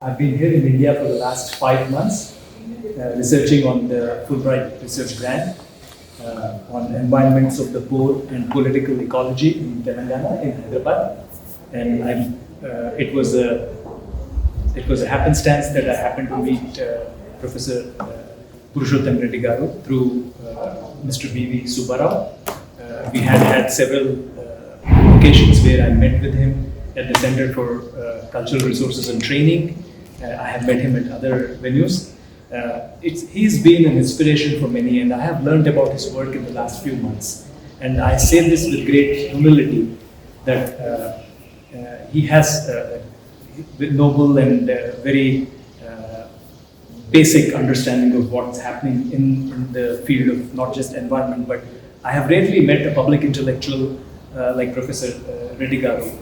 I've been here in India for the last 5 months, researching on the Fulbright research grant on environments of the poor and political ecology in Telangana, in Hyderabad. And it was a happenstance that I happened to meet Professor Purushottam Reddy Garu through Mr. V.V. Subbarao. We had several occasions where I met with him at the Center for Cultural Resources and Training. I have met him at other venues. He's been an inspiration for many, and I have learned about his work in the last few months. And I say this with great humility that he has a noble and very basic understanding of what's happening in the field of not just environment, but I have rarely met a public intellectual like Professor Reddy Garu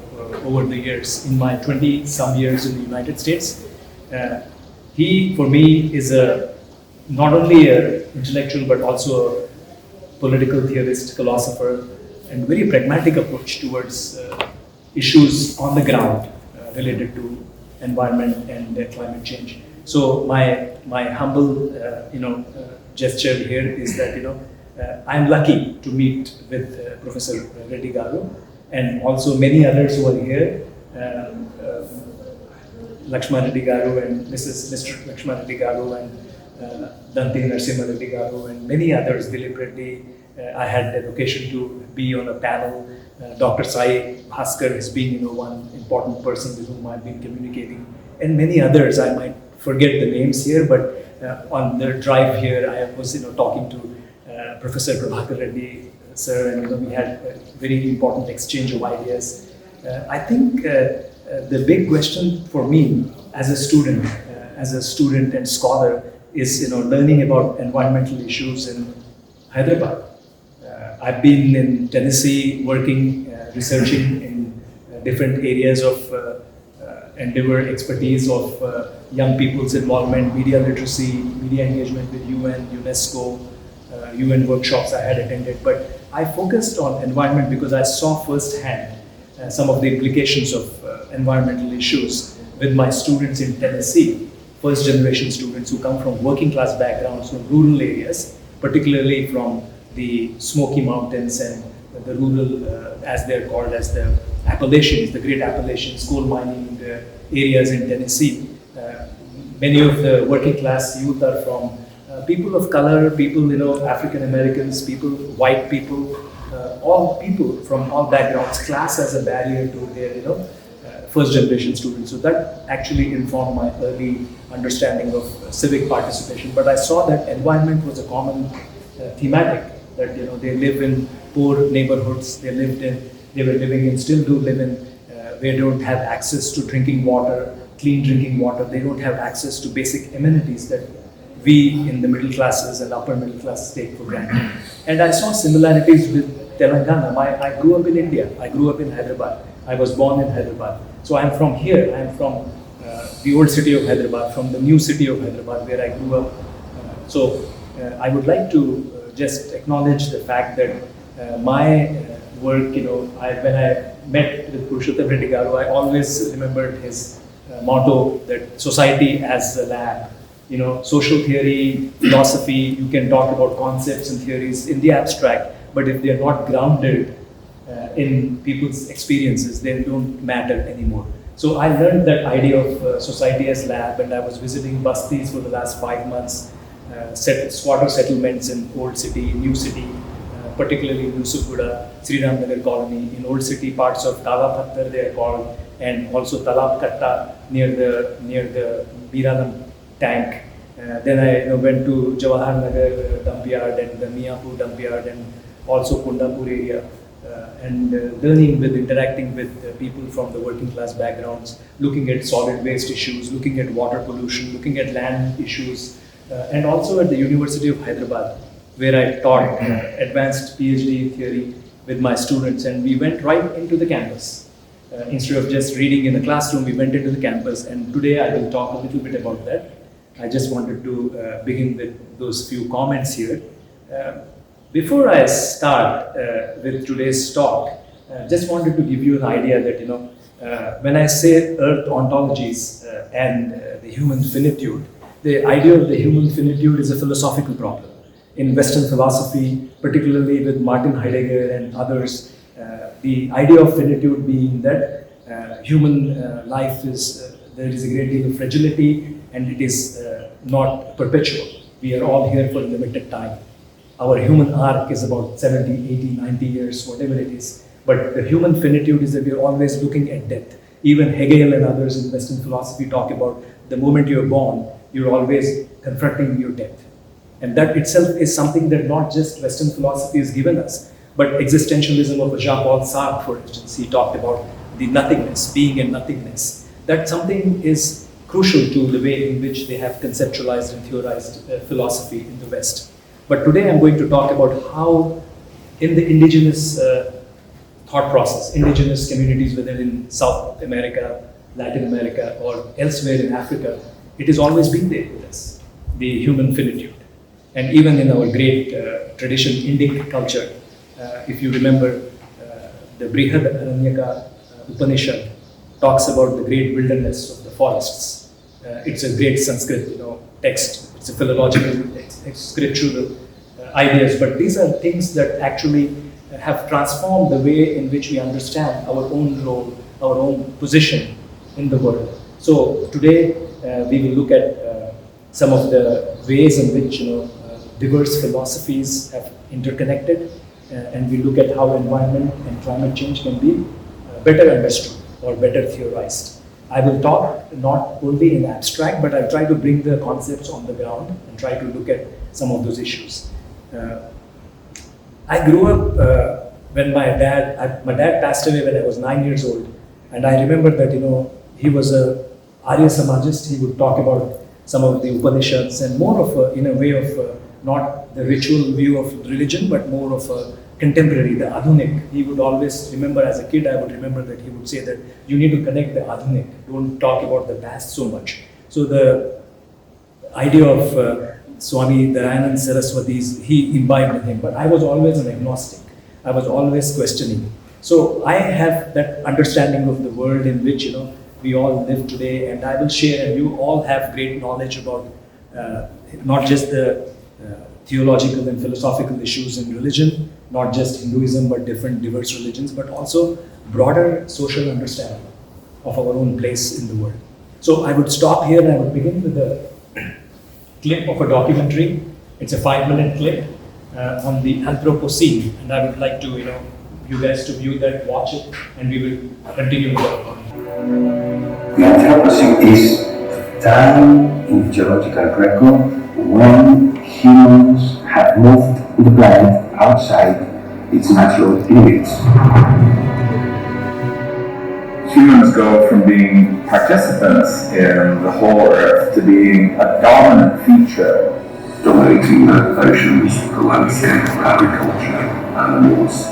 over the years. In my 20-some years in the United States, he, for me, is not only an intellectual but also a political theorist, philosopher, and very pragmatic approach towards issues on the ground related to environment and climate change. So my humble gesture here is that I'm lucky to meet with Professor Reddy Garu and also many others who are here. Lakshma Reddy Garu and Mr. Lakshma Reddy Garu and Dante Narsimha Reddy Garu and many others, Dilip Reddy. I had an occasion to be on a panel. Dr. Sai Bhaskar has been one important person with whom I've been communicating, and many others. I might forget the names here, but on the drive here, I was talking to Professor Prabhakar Reddy sir, and we had a very important exchange of ideas. I think the big question for me as a student and scholar is learning about environmental issues in Hyderabad. I've been in Tennessee working, researching in different areas of endeavor, expertise of young people's involvement, media literacy, media engagement with UN, UNESCO, UN workshops I had attended. But I focused on environment because I saw firsthand some of the implications of environmental issues with my students in Tennessee, first generation students who come from working class backgrounds from rural areas, particularly from the Smoky Mountains and the rural, as they're called as the Appalachians, the Great Appalachians, coal mining areas in Tennessee. Many of the working class youth are from people of color, people, African Americans, people, white people, all people from all backgrounds. Class as a barrier to their, first generation students. So that actually informed my early understanding of civic participation. But I saw that environment was a common thematic, that they live in poor neighborhoods, they were living in, still do live in, where they don't have access to drinking water, clean drinking water. They don't have access to basic amenities that we in the middle classes and upper middle classes take for granted. And I saw similarities with Telangana. I grew up in India. I grew up in Hyderabad. I was born in Hyderabad. So I'm from here. I'm from the old city of Hyderabad, from the new city of Hyderabad where I grew up. So I would like to just acknowledge the fact that my work, when I met with Purushottam Reddy Garu, I always remembered his motto that society as a lab. Social theory, philosophy, you can talk about concepts and theories in the abstract, but if they are not grounded in people's experiences, they don't matter anymore. So I learned that idea of society as lab, and I was visiting bastis for the last 5 months, squatter settlements in Old City, New City, particularly in Nusuguda, Sri Ram Nagar colony, in Old City, parts of Tala Pattar they are called, and also Talab Katta near the Biralam tank. Then I went to Jawahar Nagar dump yard and the Miapur dump yard and also Kundapur area, and interacting with people from the working class backgrounds, looking at solid waste issues, looking at water pollution, looking at land issues, and also at the University of Hyderabad, where I taught advanced PhD theory with my students, and we went right into the campus. Instead of just reading in the classroom, we went into the campus, and today I will talk a little bit about that. I just wanted to begin with those few comments here. Before I start with today's talk, just wanted to give you an idea that, when I say Earth ontologies and the human finitude, the idea of the human finitude is a philosophical problem. In Western philosophy, particularly with Martin Heidegger and others, the idea of finitude being that human life is, there is a great deal of fragility and it is not perpetual. We are all here for a limited time. Our human arc is about 70, 80, 90 years, whatever it is. But the human finitude is that we are always looking at death. Even Hegel and others in Western philosophy talk about the moment you're born, you're always confronting your death. And that itself is something that not just Western philosophy has given us, but existentialism of Jean-Paul Sartre, for instance, he talked about the nothingness, being and nothingness. That something is crucial to the way in which they have conceptualized and theorized philosophy in the West. But today I'm going to talk about how in the indigenous thought process, indigenous communities, whether in South America, Latin America, or elsewhere in Africa, it has always been there with us, the human finitude. And even in our great tradition, Indic culture, if you remember, the Brihad Aranyaka Upanishad talks about the great wilderness of the forests. It's a great Sanskrit, text. It's a philological text, scriptural ideas, but these are things that actually have transformed the way in which we understand our own role, our own position in the world. So today we will look at some of the ways in which diverse philosophies have interconnected, and we look at how environment and climate change can be better understood or better theorized. I will talk not only in abstract, but I'll try to bring the concepts on the ground and try to look at some of those issues. I grew up when my dad passed away when I was 9 years old, and I remember that he was a Arya Samajist. He would talk about some of the Upanishads and more of in a way of not the ritual view of religion, but more of a contemporary, the Adhunik. He would always remember, as a kid, I would remember that he would say that you need to connect the Adhunik, don't talk about the past so much. So the idea of Swami Dayanand Saraswati's, he imbibed in him, but I was always an agnostic. I was always questioning. So I have that understanding of the world in which we all live today, and I will share, and you all have great knowledge about not just the theological and philosophical issues in religion, not just Hinduism, but different diverse religions, but also broader social understanding of our own place in the world. So I would stop here and I would begin with a clip of a documentary. It's a 5-minute clip on the Anthropocene, and I would like to, you guys to view that, watch it, and we will continue with that. The Anthropocene is the time in geological record when humans have moved the planet outside its natural limits. Humans go from being participants in the whole Earth to being a dominant feature, dominating the oceans, the landscape, agriculture, animals.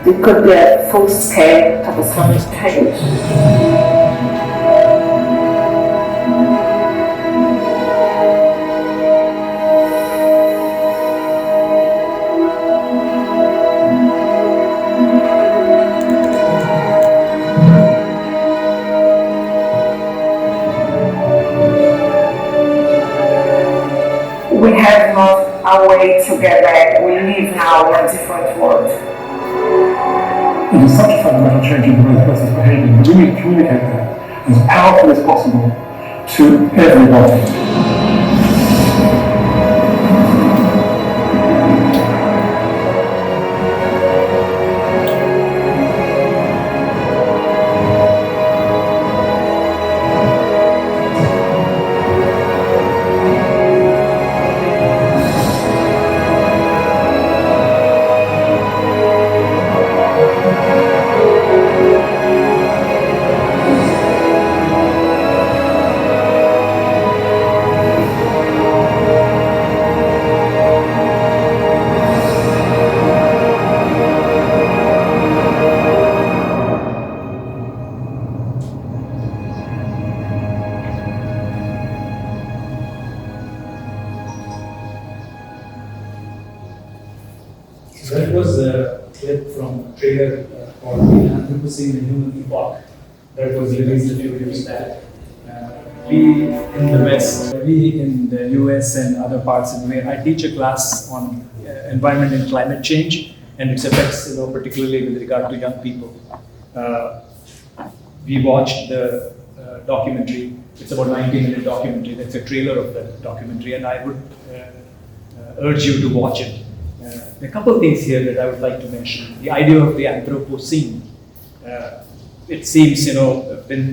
It could be a full-scale catastrophic change. We have not a way to get back. We live now in a different world. It is such a fundamental change in the way the person's behaving. We need to communicate that as powerfully as possible to everybody. trailer called The Anthropocene and Human Epoch that was released a few years back. We in the West, we in the US and other parts in where I teach a class on environment and climate change and its effects, particularly with regard to young people. We watched the documentary. It's about 90-minute documentary. That's a trailer of the documentary, and I would urge you to watch it. There are a couple of things here that I would like to mention. The idea of the Anthropocene. It seems,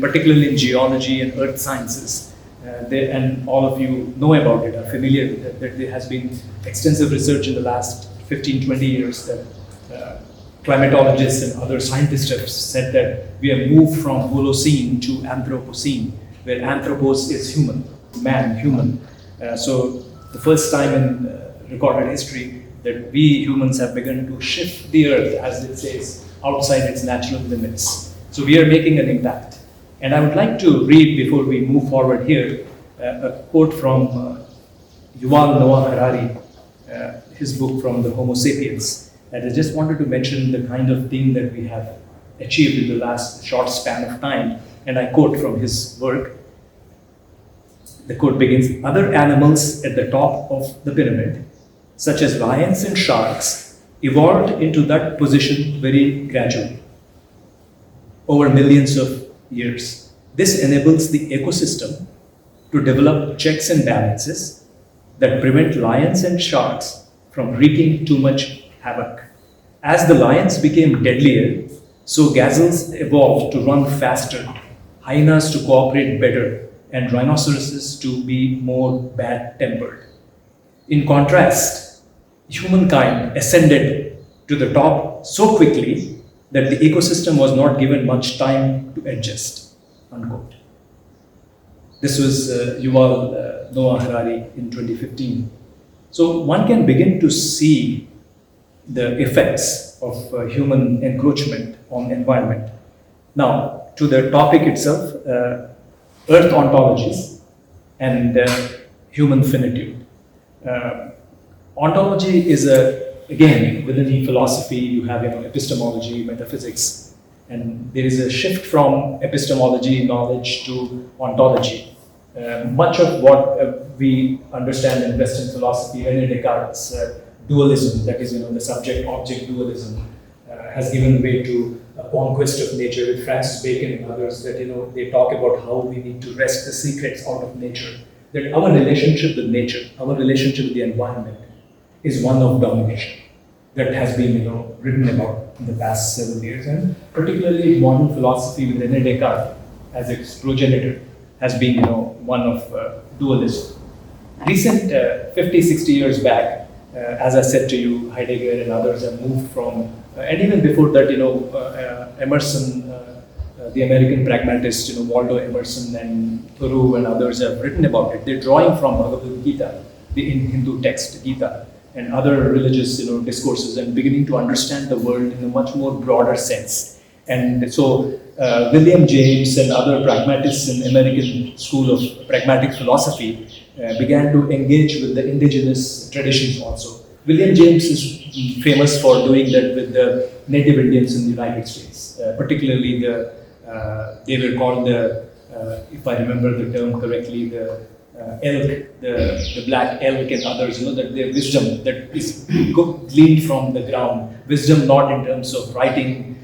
particularly in geology and earth sciences, and all of you know about it, are familiar with it, that there has been extensive research in the last 15-20 years that climatologists and other scientists have said that we have moved from Holocene to Anthropocene, where anthropos is human, man, human. So the first time in recorded history that we humans have begun to shift the earth, as it says, outside its natural limits. So we are making an impact. And I would like to read, before we move forward here, a quote from Yuval Noah Harari, his book from the Homo sapiens. And I just wanted to mention the kind of thing that we have achieved in the last short span of time. And I quote from his work. The quote begins, "Other animals at the top of the pyramid, such as lions and sharks, evolved into that position very gradually, over millions of years. This enables the ecosystem to develop checks and balances that prevent lions and sharks from wreaking too much havoc. As the lions became deadlier, so gazelles evolved to run faster, hyenas to cooperate better, and rhinoceroses to be more bad-tempered. In contrast, humankind ascended to the top so quickly that the ecosystem was not given much time to adjust." Unquote. This was Yuval Noah Harari in 2015. So one can begin to see the effects of human encroachment on environment. Now, to the topic itself, Earth Ontologies and human finitude. Ontology is again, within philosophy, you have epistemology, metaphysics, and there is a shift from epistemology, knowledge, to ontology. Much of what we understand in Western philosophy, René Descartes' dualism, that is, the subject-object dualism, has given way to a conquest of nature with Francis Bacon and others, that they talk about how we need to wrest the secrets out of nature. That our relationship with nature, our relationship with the environment, is one of domination that has been written about in the past several years, and particularly modern philosophy with René Descartes as its progenitor has been one of dualism. Recent 50-60 years back, as I said to you, Heidegger and others have moved from, and even before that, Emerson, the American pragmatist, Waldo Emerson and Thoreau and others have written about it. They're drawing from Bhagavad Gita, the Hindu text Gita, and other religious discourses, and beginning to understand the world in a much more broader sense. And so William James and other pragmatists in American school of pragmatic philosophy began to engage with the indigenous traditions also. William James is famous for doing that with the native Indians in the United States, particularly they were called if I remember the term correctly, the elk, the black elk and others, that their wisdom that is gleaned from the ground. Wisdom not in terms of writing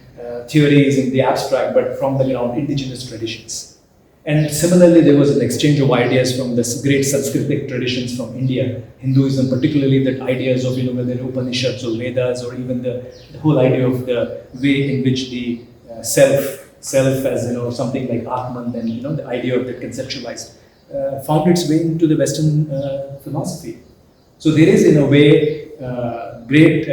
theories in the abstract, but from the ground, indigenous traditions. And similarly, there was an exchange of ideas from the great Sanskritic traditions from India, Hinduism, particularly that ideas of, whether Upanishads or Vedas, or even the whole idea of the way in which the self as, something like Atman, and, the idea of that conceptualized, found its way into the Western philosophy. So there is, in a way, great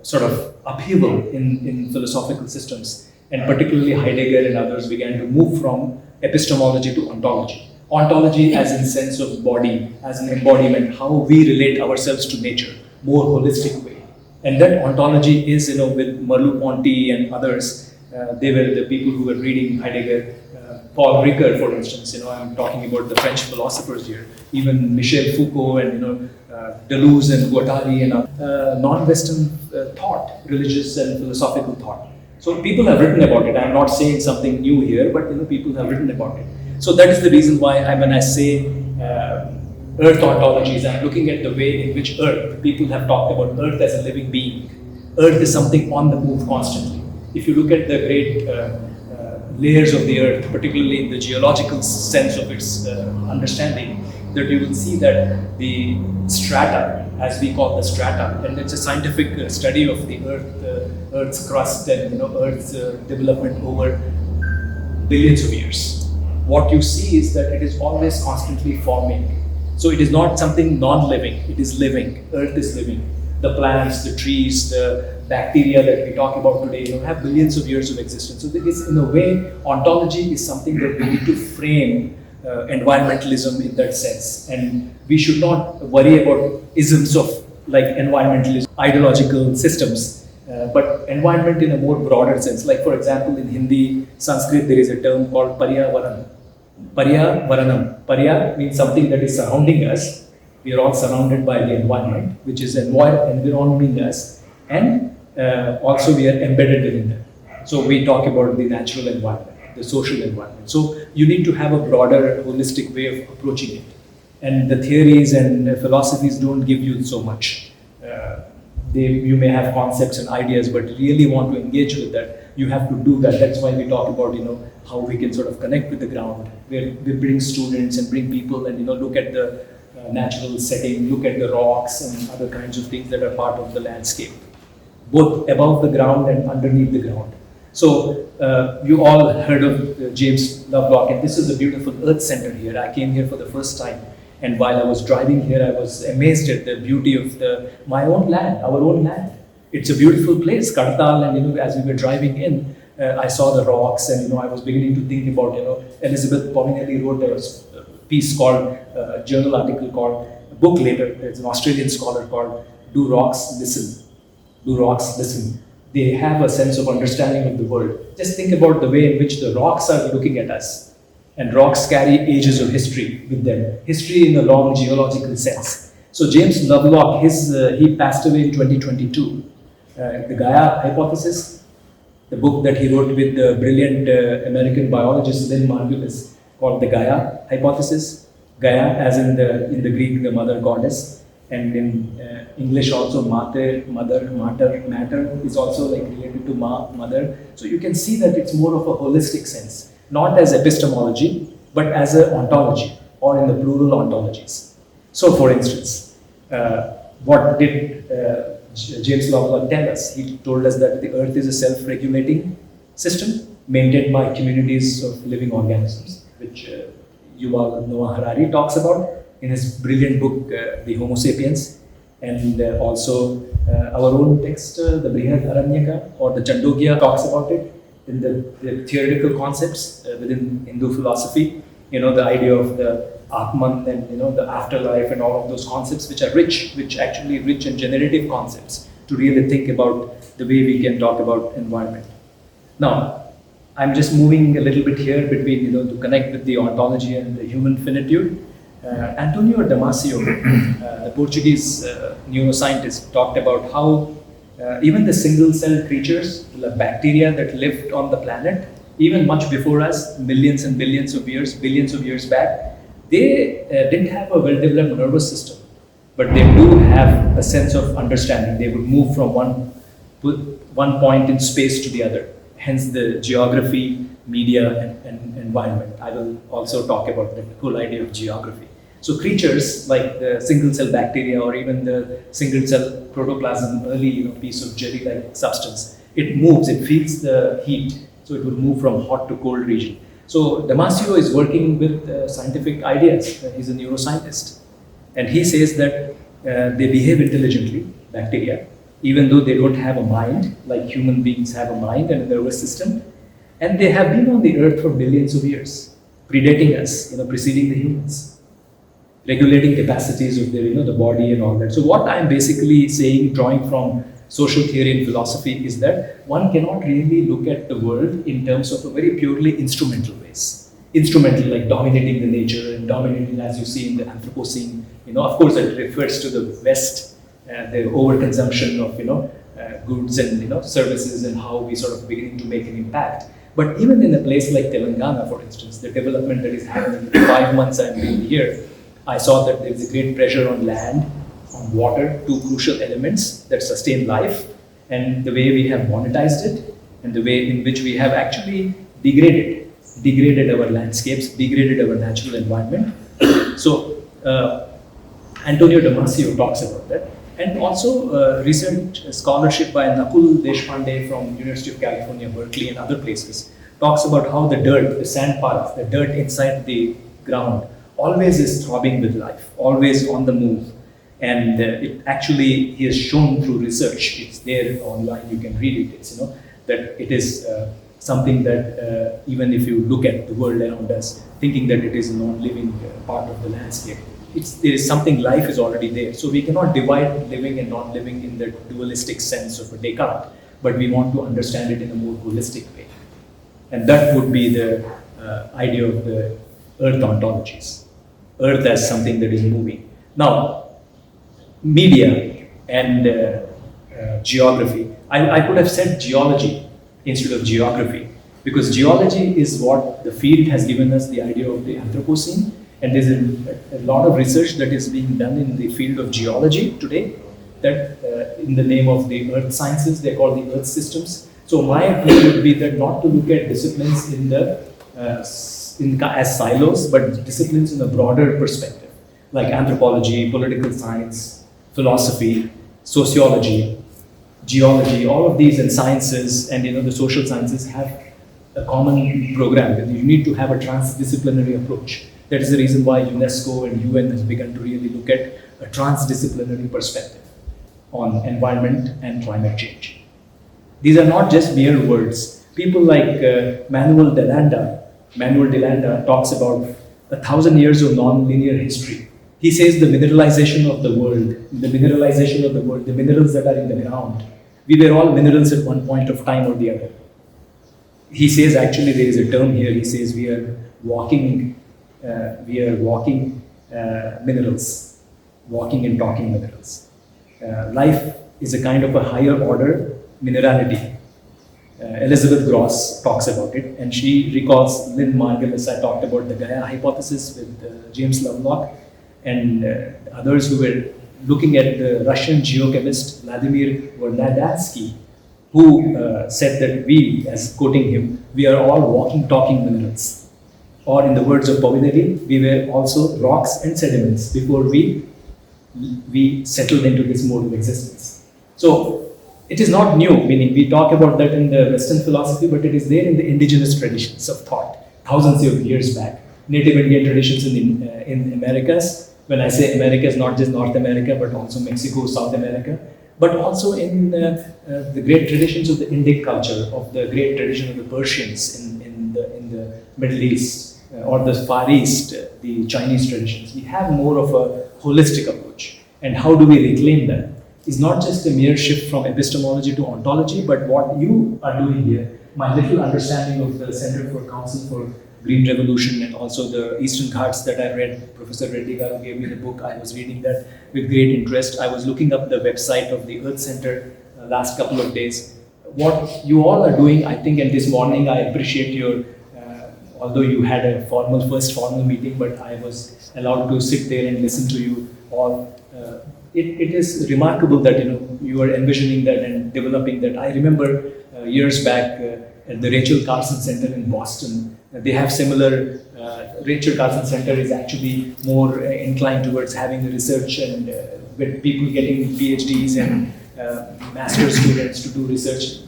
sort of upheaval in philosophical systems, and particularly Heidegger and others began to move from epistemology to ontology. Ontology as in sense of body, as an embodiment, how we relate ourselves to nature, more holistic way. And that ontology is, with Merleau-Ponty and others, they were the people who were reading Heidegger. Paul Ricoeur, for instance, I'm talking about the French philosophers here, even Michel Foucault and Deleuze and Guattari and non-Western thought, religious and philosophical thought. So people have written about it. I'm not saying something new here, but people have written about it. So that is the reason why when I say Earth ontologies, I'm looking at the way in which Earth, people have talked about Earth as a living being. Earth is something on the move constantly. If you look at the great layers of the Earth, particularly in the geological sense of its understanding, that you will see that the strata, as we call the strata, and it's a scientific study of the Earth's crust and Earth's development over billions of years. What you see is that it is always constantly forming. So it is not something non-living, it is living. Earth is living. The plants, the trees, the bacteria that we talk about today, have billions of years of existence. So there is, in a way, ontology is something that we need to frame environmentalism in that sense. And we should not worry about isms of like environmentalism, ideological systems, but environment in a more broader sense. Like for example, in Hindi, Sanskrit, there is a term called Paryavaranam. Paryavaranam. Parya means something that is surrounding us. We are all surrounded by the environment, which is environing us, and also we are embedded within that. So we talk about the natural environment, the social environment. So you need to have a broader, holistic way of approaching it. And the theories and philosophies don't give you so much. You may have concepts and ideas, but really want to engage with that, you have to do that. That's why we talk about, how we can sort of connect with the ground, where we bring students and bring people and, look at the natural setting, look at the rocks and other kinds of things that are part of the landscape, both above the ground and underneath the ground. So you all heard of James Lovelock, and this is a beautiful Earth Center here. I came here for the first time, and while I was driving here, I was amazed at the beauty of my own land, our own land. It's a beautiful place, Kadthal, and as we were driving in, I saw the rocks, and I was beginning to think about, Elizabeth Pominelli wrote a piece called, journal article called, a book later, there's an Australian scholar called Do Rocks Listen? Do Rocks Listen? They have a sense of understanding of the world. Just think about the way in which the rocks are looking at us. And rocks carry ages of history with them. History in a long geological sense. So James Lovelock, he passed away in 2022. The Gaia Hypothesis, the book that he wrote with the brilliant American biologist Lynn Margulis, called the Gaia Hypothesis. Gaia, as in the Greek, the mother goddess, and in English also mater is also like related to mother. So you can see that it's more of a holistic sense, not as epistemology, but as an ontology, or in the plural ontologies. So for instance, what did James Lovelock tell us? He told us that the earth is a self-regulating system maintained by communities of living organisms, which Yuval Noah Harari talks about in his brilliant book, The Homo Sapiens, and also our own text, the Brihad Aranyaka or the Chandogya, talks about it in the theoretical concepts within Hindu philosophy. The idea of the Atman and the afterlife and all of those concepts, which are rich and generative concepts to really think about the way we can talk about environment. Now, I'm just moving a little bit here between, to connect with the ontology and the human finitude. Antonio Damasio, the Portuguese neuroscientist, talked about how even the single-celled creatures, the bacteria that lived on the planet, even much before us, millions and billions of years back, they didn't have a well-developed nervous system, but they do have a sense of understanding. They would move from one point in space to the other. Hence the geography, media, and environment. I will also talk about the whole idea of geography. So creatures like the single-cell bacteria or even the single-cell protoplasm, early piece of jelly-like substance, it moves, it feels the heat, so it will move from hot to cold region. So Damasio is working with scientific ideas. He's a neuroscientist, and he says that they behave intelligently, bacteria, even though they don't have a mind, like human beings have a mind and a nervous system, and they have been on the earth for millions of years, predating us, preceding the humans, regulating capacities of their, the body and all that. So what I'm basically saying, drawing from social theory and philosophy, is that one cannot really look at the world in terms of a very purely instrumental ways. Instrumental, like dominating the nature and dominating, as you see in the Anthropocene. Of course, it refers to the West, the overconsumption of, goods and services, and how we sort of beginning to make an impact. But even in a place like Telangana, for instance, the development that is happening, in 5 months I've been here, I saw that there is a great pressure on land, on water, two crucial elements that sustain life, and the way we have monetized it, and the way in which we have actually degraded our landscapes, degraded our natural environment. So Antonio Damasio talks about that. And also recent scholarship by Nakul Deshpande from University of California, Berkeley, and other places talks about how the dirt, the sand parts, the dirt inside the ground always is throbbing with life, always on the move. And it actually, he has shown through research, it's there online, you can read it, it's, that it is something that even if you look at the world around us, thinking that it is a non-living part of the landscape, there is something, life is already there. So we cannot divide living and non-living in the dualistic sense of a Descartes, but we want to understand it in a more holistic way. And that would be the idea of the earth ontologies. Earth as something that is moving. Now, media and geography. I could have said geology instead of geography, because geology is what the field has given us the idea of the Anthropocene, and there's a lot of research that is being done in the field of geology today, that in the name of the earth sciences, they're called the earth systems. So my approach would be that not to look at disciplines in the as silos, but disciplines in a broader perspective, like anthropology, political science, philosophy, sociology, geology, all of these, and sciences, and the social sciences have a common program. You need to have a transdisciplinary approach. That is the reason why UNESCO and UN has begun to really look at a transdisciplinary perspective on environment and climate change. These are not just mere words. People like Manuel de Landa talks about 1,000 years of non-linear history. He says the mineralization of the world, the minerals that are in the ground, we were all minerals at one point of time or the other. He says, actually there is a term here, he says we are walking minerals, walking and talking minerals. Life is a kind of a higher order minerality. Elizabeth Gross talks about it, and she recalls Lynn Margulis. I talked about the Gaia Hypothesis with James Lovelock and others who were looking at the Russian geochemist Vladimir Vernadsky, who said that we, as quoting him, we are all walking, talking minerals. Or in the words of Povinelli, we were also rocks and sediments before we settled into this mode of existence. So it is not new, meaning we talk about that in the Western philosophy, but it is there in the indigenous traditions of thought, thousands of years back. Native Indian traditions in Americas. When I say Americas, not just North America, but also Mexico, South America, but also in the great traditions of the Indic culture, of the great tradition of the Persians in the Middle East, or the Far East, the Chinese traditions. We have more of a holistic approach. And how do we reclaim that? It's not just a mere shift from epistemology to ontology, but what you are doing here, my little understanding of the Center for Council for Green Revolution and also the Eastern Ghats that I read, Professor Reddy gave me the book, I was reading that with great interest. I was looking up the website of the Earth Center last couple of days. What you all are doing, I think, and this morning I appreciate your, although you had a first formal meeting, but I was allowed to sit there and listen to you all. It is remarkable that you are envisioning that and developing that. I remember years back at the Rachel Carson Center in Boston, they have similar. Rachel Carson Center is actually more inclined towards having the research and with people getting PhDs and master's students to do research,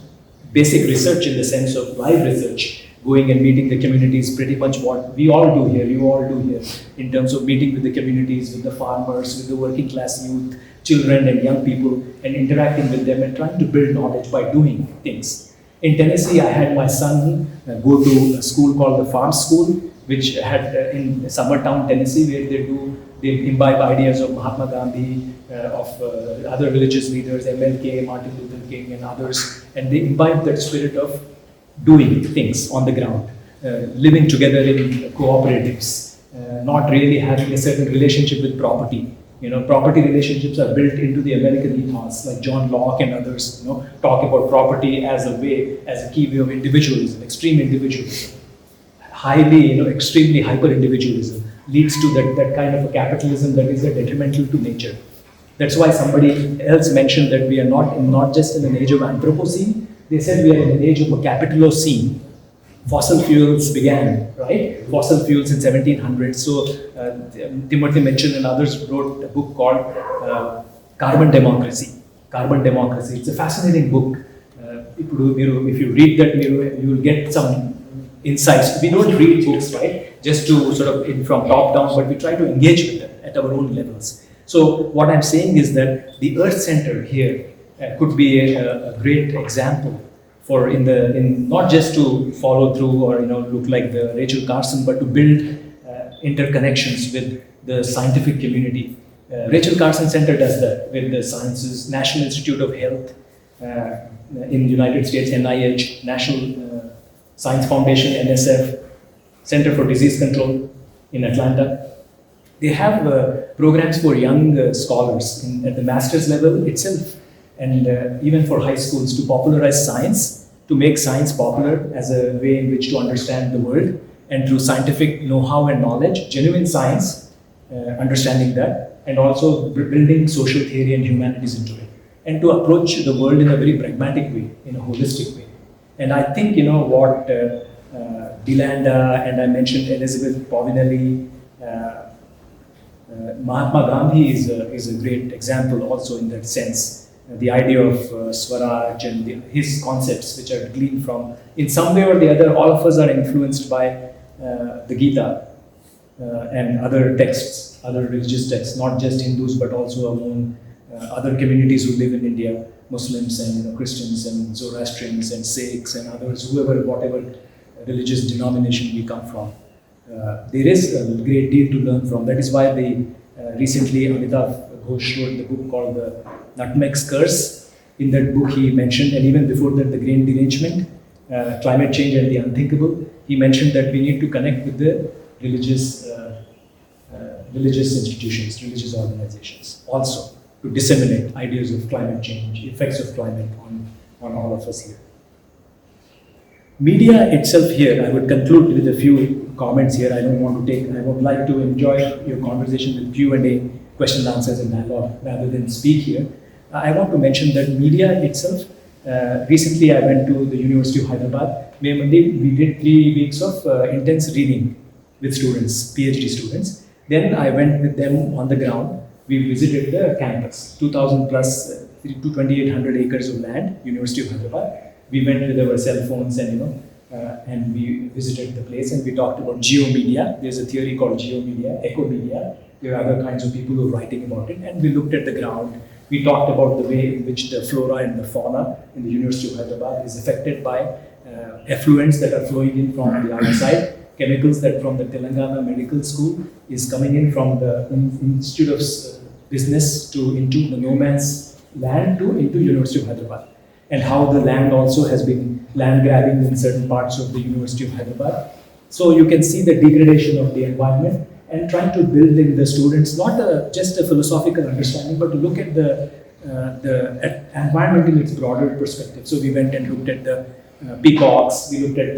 basic research in the sense of live research, going and meeting the communities, pretty much what we all do here, you all do here, in terms of meeting with the communities, with the farmers, with the working class youth, children and young people, and interacting with them and trying to build knowledge by doing things. In Tennessee, I had my son go to a school called the Farm School, which had in Summertown, Tennessee, where they imbibe ideas of Mahatma Gandhi, of other religious leaders, MLK, Martin Luther King, and others, and they imbibe that spirit of doing things on the ground, living together in cooperatives, not really having a certain relationship with property, Property relationships are built into the American ethos, like John Locke and others, talk about property as a key way of individualism, extreme individualism. Highly, extremely hyper-individualism leads to that kind of a capitalism that is detrimental to nature. That's why somebody else mentioned that we are not just in an age of Anthropocene, they said we are in an age of a Capitalocene. Fossil fuels began, right? Fossil fuels in 1700s. So Timothy Mitchell and others wrote a book called Carbon Democracy. Carbon Democracy. It's a fascinating book. If you read that, you will get some insights. We don't read books, right? Just to sort of from top down, but we try to engage with them at our own levels. So what I'm saying is that the Earth Center here could be a great example for not just to follow through or look like the Rachel Carson, but to build interconnections with the scientific community. Rachel Carson Center does that with the sciences, National Institute of Health in the United States, NIH, National Science Foundation, NSF, Center for Disease Control in Atlanta. They have programs for young scholars at the master's level itself, and even for high schools to popularize science, to make science popular as a way in which to understand the world, and through scientific know-how and knowledge, genuine science, understanding that, and also building social theory and humanities into it, and to approach the world in a very pragmatic way, in a holistic way. And I think what Delanda and I mentioned Elizabeth Povinelli, Mahatma Gandhi is a great example also in that sense. The idea of Swaraj and his concepts, which are gleaned from, in some way or the other, all of us are influenced by the Gita and other texts, other religious texts, not just Hindus but also among other communities who live in India, Muslims and Christians and Zoroastrians and Sikhs and others, whatever religious denomination we come from. There is a great deal to learn from. That is why recently Amitav Ghosh wrote the book called The Nutmeg's Curse. In that book he mentioned, and even before that, The Grain Derangement, Climate Change and the Unthinkable, he mentioned that we need to connect with the religious institutions, religious organizations also, to disseminate ideas of climate change, effects of climate on all of us here. Media itself here, I would conclude with a few comments here. I would like to enjoy your conversation with Q&A, question and answers and dialogue, rather than speak here. I want to mention that media itself, recently I went to the University of Hyderabad. We did 3 weeks of intense reading with students, PhD students. Then I went with them on the ground. We visited the campus, 2,000 plus, 2,800 acres of land, University of Hyderabad. We went with our cell phones and we visited the place and we talked about geomedia. There's a theory called geomedia, ecomedia. There are other kinds of people who are writing about it, and we looked at the ground. We talked about the way in which the flora and the fauna in the University of Hyderabad is affected by effluents that are flowing in from the outside, chemicals that from the Telangana Medical School is coming in from the Institute of Business into the no man's land into University of Hyderabad, and how the land also has been land grabbing in certain parts of the University of Hyderabad. So you can see the degradation of the environment, and trying to build in the students not just a philosophical understanding, but to look at the environment in its broader perspective. So we went and looked at the peacocks, we looked at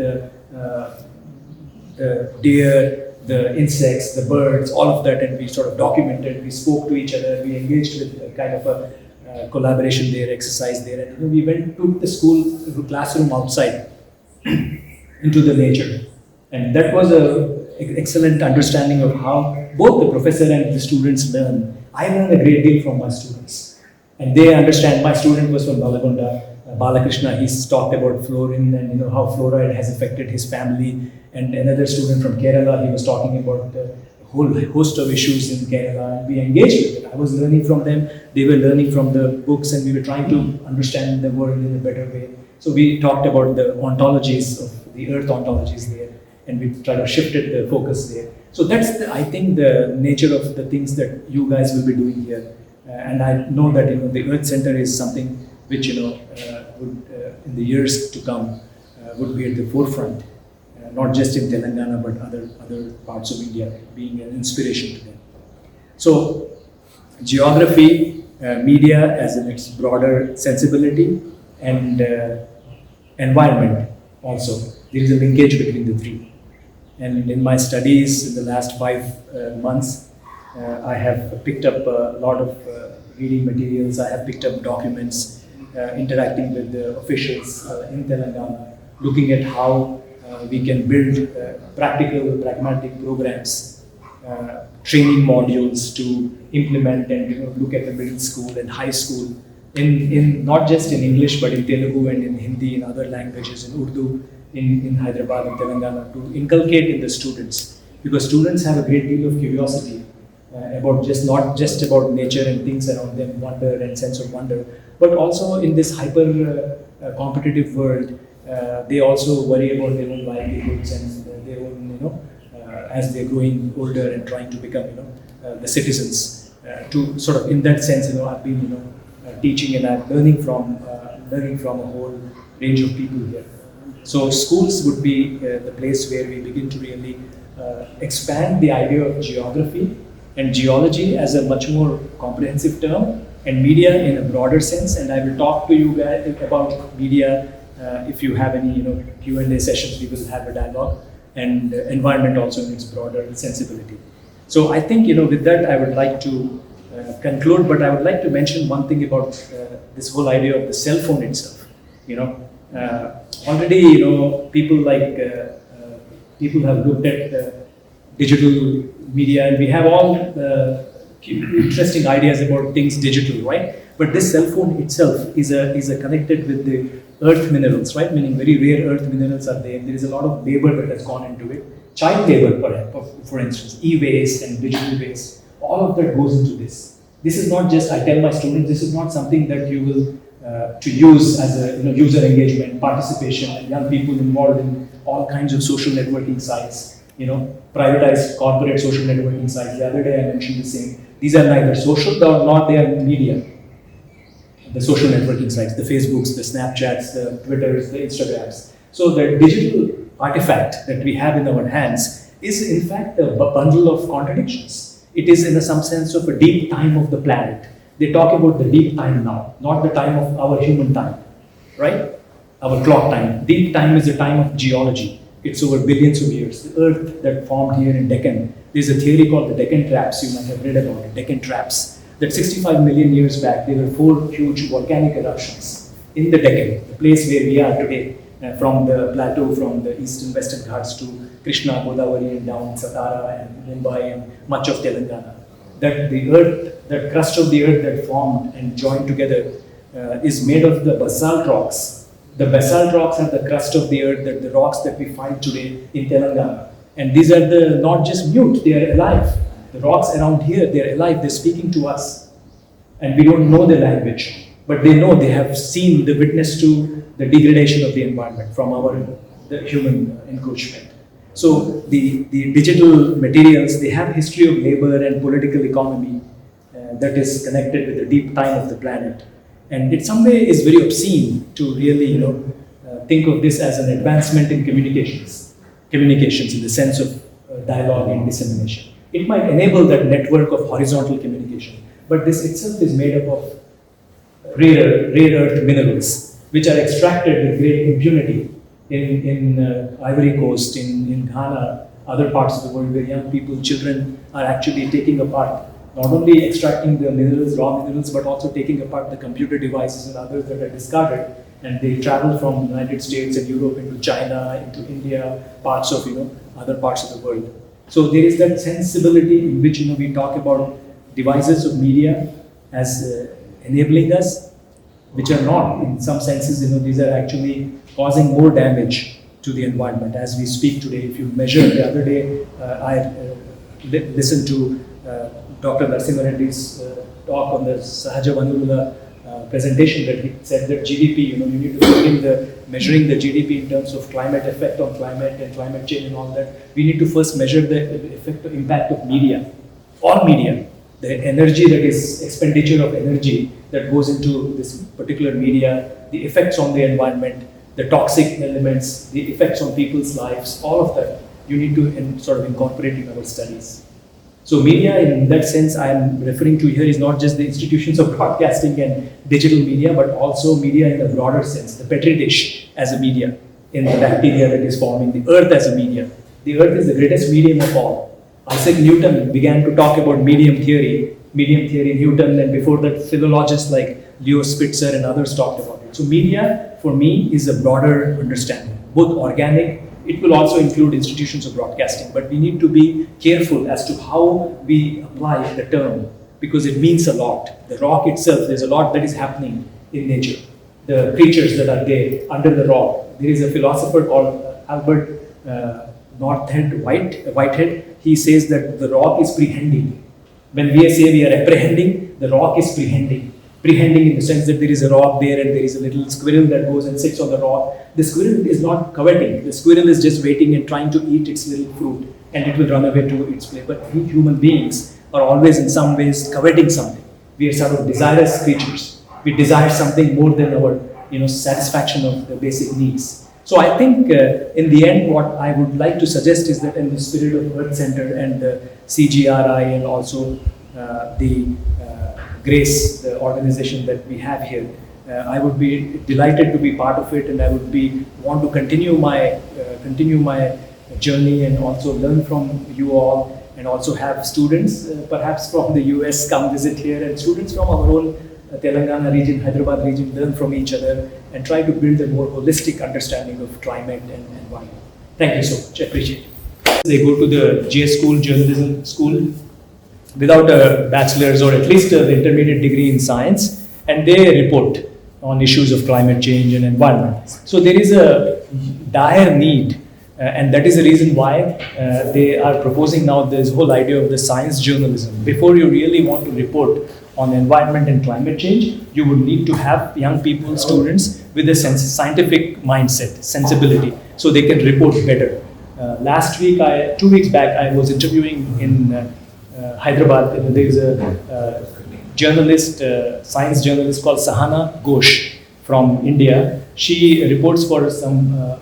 the deer, the insects, the birds, all of that, and we sort of documented, we spoke to each other, we engaged with a kind of a collaboration there, exercise there, and we took the school, the classroom outside into the nature. And that was an excellent understanding of how both the professor and the students learn. I learned a great deal from my students, and they understand. My student was from Balagonda, Balakrishna. He's talked about fluorine and how fluoride has affected his family. And another student from Kerala, he was talking about a whole host of issues in Kerala, and we engaged with it. I was learning from them, they were learning from the books, and we were trying to understand the world in a better way. So we talked about the ontologies of the earth ontologies there, and we tried to shift the focus there. So that's, I think, the nature of the things that you guys will be doing here. And I know that the Earth Center is something which would, in the years to come, would be at the forefront. Not just in Telangana, but other parts of India, being an inspiration to them. So, geography, media as in its broader sensibility, and environment also. There is a linkage between the three. And in my studies in the last 5 months, I have picked up a lot of reading materials. I have picked up documents, interacting with the officials in Telangana, looking at how we can build practical, pragmatic programs, training modules to implement and look at the middle school and high school in not just in English but in Telugu and in Hindi, in other languages, in Urdu, in Hyderabad and Telangana, to inculcate in the students, because students have a great deal of curiosity about not just about nature and things around them, wonder and sense of wonder, but also in this hyper competitive world, they also worry about their own livelihoods and their own, as they're growing older and trying to become, the citizens. To sort of, in that sense, I've been, teaching and I'm learning from a whole range of people here. So schools would be the place where we begin to really expand the idea of geography and geology as a much more comprehensive term, and media in a broader sense. And I will talk to you guys about media. If you have any Q&A sessions, we will have a dialogue, and environment also in its broader sensibility. So I think with that I would like to conclude, but I would like to mention one thing about this whole idea of the cell phone itself. Already people have looked at digital media, and we have all interesting ideas about things digital, right? But this cell phone itself is connected with the earth minerals, right? Meaning very rare earth minerals are there. There is a lot of labor that has gone into it. Child labor, for instance, e-waste and digital waste, all of that goes into this. This is not just, I tell my students, this is not something that you will to use as a user engagement, participation, and young people involved in all kinds of social networking sites, privatized corporate social networking sites. The other day I mentioned the same. These are neither social nor they are media. The social networking sites, the Facebooks, the Snapchats, the Twitters, the Instagrams. So the digital artifact that we have in our hands is in fact a bundle of contradictions. It is in some sense of a deep time of the planet. They talk about the deep time now, not the time of our human time, right? Our clock time. Deep time is the time of geology. It's over billions of years. The earth that formed here in Deccan, there's a theory called the Deccan Traps, you might have read about it, Deccan Traps, that 65 million years back, there were 4 huge volcanic eruptions in the Deccan, the place where we are today, from the plateau, from the eastern western Ghats to Krishna, Godavari, and down Satara and Mumbai and much of Telangana. That the earth, that crust of the earth that formed and joined together is made of the basalt rocks. The basalt rocks are the crust of the earth, the rocks that we find today in Telangana. And these are not just mute, they are alive. The rocks around here, they're alive, they're speaking to us. And we don't know their language, but they know, they have seen the witness to the degradation of the environment from the human encroachment. So the digital materials, they have history of labor and political economy that is connected with the deep time of the planet. And in some way is very obscene to really, think of this as an advancement in communications in the sense of dialogue and dissemination. It might enable that network of horizontal communication, but this itself is made up of rare earth minerals, which are extracted with great impunity in Ivory Coast, in Ghana, other parts of the world where young people, children are actually taking apart, not only extracting the minerals, raw minerals, but also taking apart the computer devices and others that are discarded, and they travel from the United States and Europe into China, into India, parts of, other parts of the world. So there is that sensibility in which, we talk about devices of media as enabling us, which are not, in some senses, these are actually causing more damage to the environment as we speak today. If you measure, the other day, I listened to Dr. Reddy's talk on the Sahaja Vanurula presentation, that he said that GDP, you need to begin measuring the GDP in terms of climate effect on climate and climate change and all that. We need to first measure the impact of media, all media, the energy that is expenditure of energy that goes into this particular media, the effects on the environment, the toxic elements, the effects on people's lives, all of that you need to sort of incorporate in our studies. So media, in that sense, I am referring to here is not just the institutions of broadcasting and digital media, but also media in the broader sense, the petri dish as a media, in the bacteria that is forming, the earth as a media. The earth is the greatest medium of all. Isaac Newton began to talk about medium theory, Newton, and before that philologists like Leo Spitzer and others talked about it. So media, for me, is a broader understanding, both organic. It will also include institutions of broadcasting, but we need to be careful as to how we apply the term, because it means a lot. The rock itself, there's a lot that is happening in nature. The creatures that are there under the rock. There is a philosopher called Albert Whitehead. He says that the rock is prehending. When we say we are apprehending, the rock is prehending. Prehending in the sense that there is a rock there and there is a little squirrel that goes and sits on the rock. The squirrel is not coveting. The squirrel is just waiting and trying to eat its little fruit, and it will run away to its play. But we human beings are always in some ways coveting something. We are sort of desirous creatures. We desire something more than our satisfaction of the basic needs. So I think in the end, what I would like to suggest is that in the spirit of Earth Center and the CGRI and also the GRACE, the organization that we have here, I would be delighted to be part of it, and I would want to continue my journey and also learn from you all, and also have students perhaps from the US come visit here, and students from our own Telangana region, Hyderabad region, learn from each other and try to build a more holistic understanding of climate and environment. Thank you so much, I appreciate it. They go to the GS school, journalism school, without a bachelor's or at least an intermediate degree in science, and they report on issues of climate change and environment. So there is a dire need, and that is the reason why they are proposing now this whole idea of the science journalism. Before you really want to report on environment and climate change, you would need to have young people, students with a scientific mindset, sensibility, so they can report better. Last week, 2 weeks back, I was interviewing in Hyderabad. There is a journalist, science journalist called Sahana Ghosh from India. She reports for some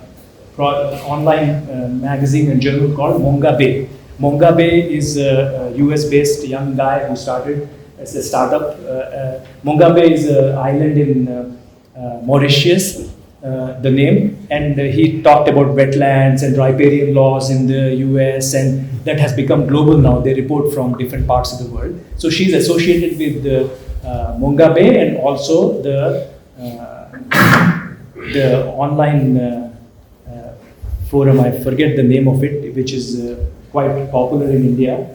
online magazine and journal called Monga Bay. Monga Bay is a US-based young guy who started as a startup. Monga Bay is an island in Mauritius, the name, and he talked about wetlands and riparian laws in the US, and that has become global now. They report from different parts of the world. So she's associated with the Monga Bay and also the online forum, I forget the name of it, which is quite popular in India,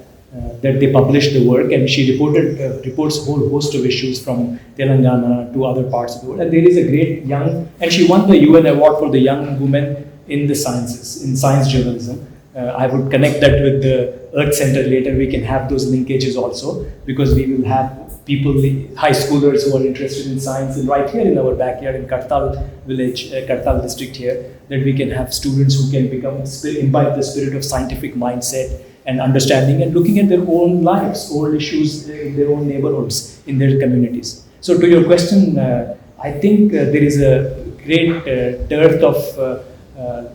that they publish the work, and she reports a whole host of issues from Telangana to other parts of the world. And there is a great young, and she won the UN award for the young woman in the sciences, in science journalism. I would connect that with the Earth Center later. We can have those linkages also, because we will have people, high schoolers who are interested in science, and right here in our backyard in Kadthal village, Kadthal district here, that we can have students who can imbibe the spirit of scientific mindset and understanding and looking at their own lives, own issues in their own neighborhoods, in their communities. So to your question, I think there is a great dearth of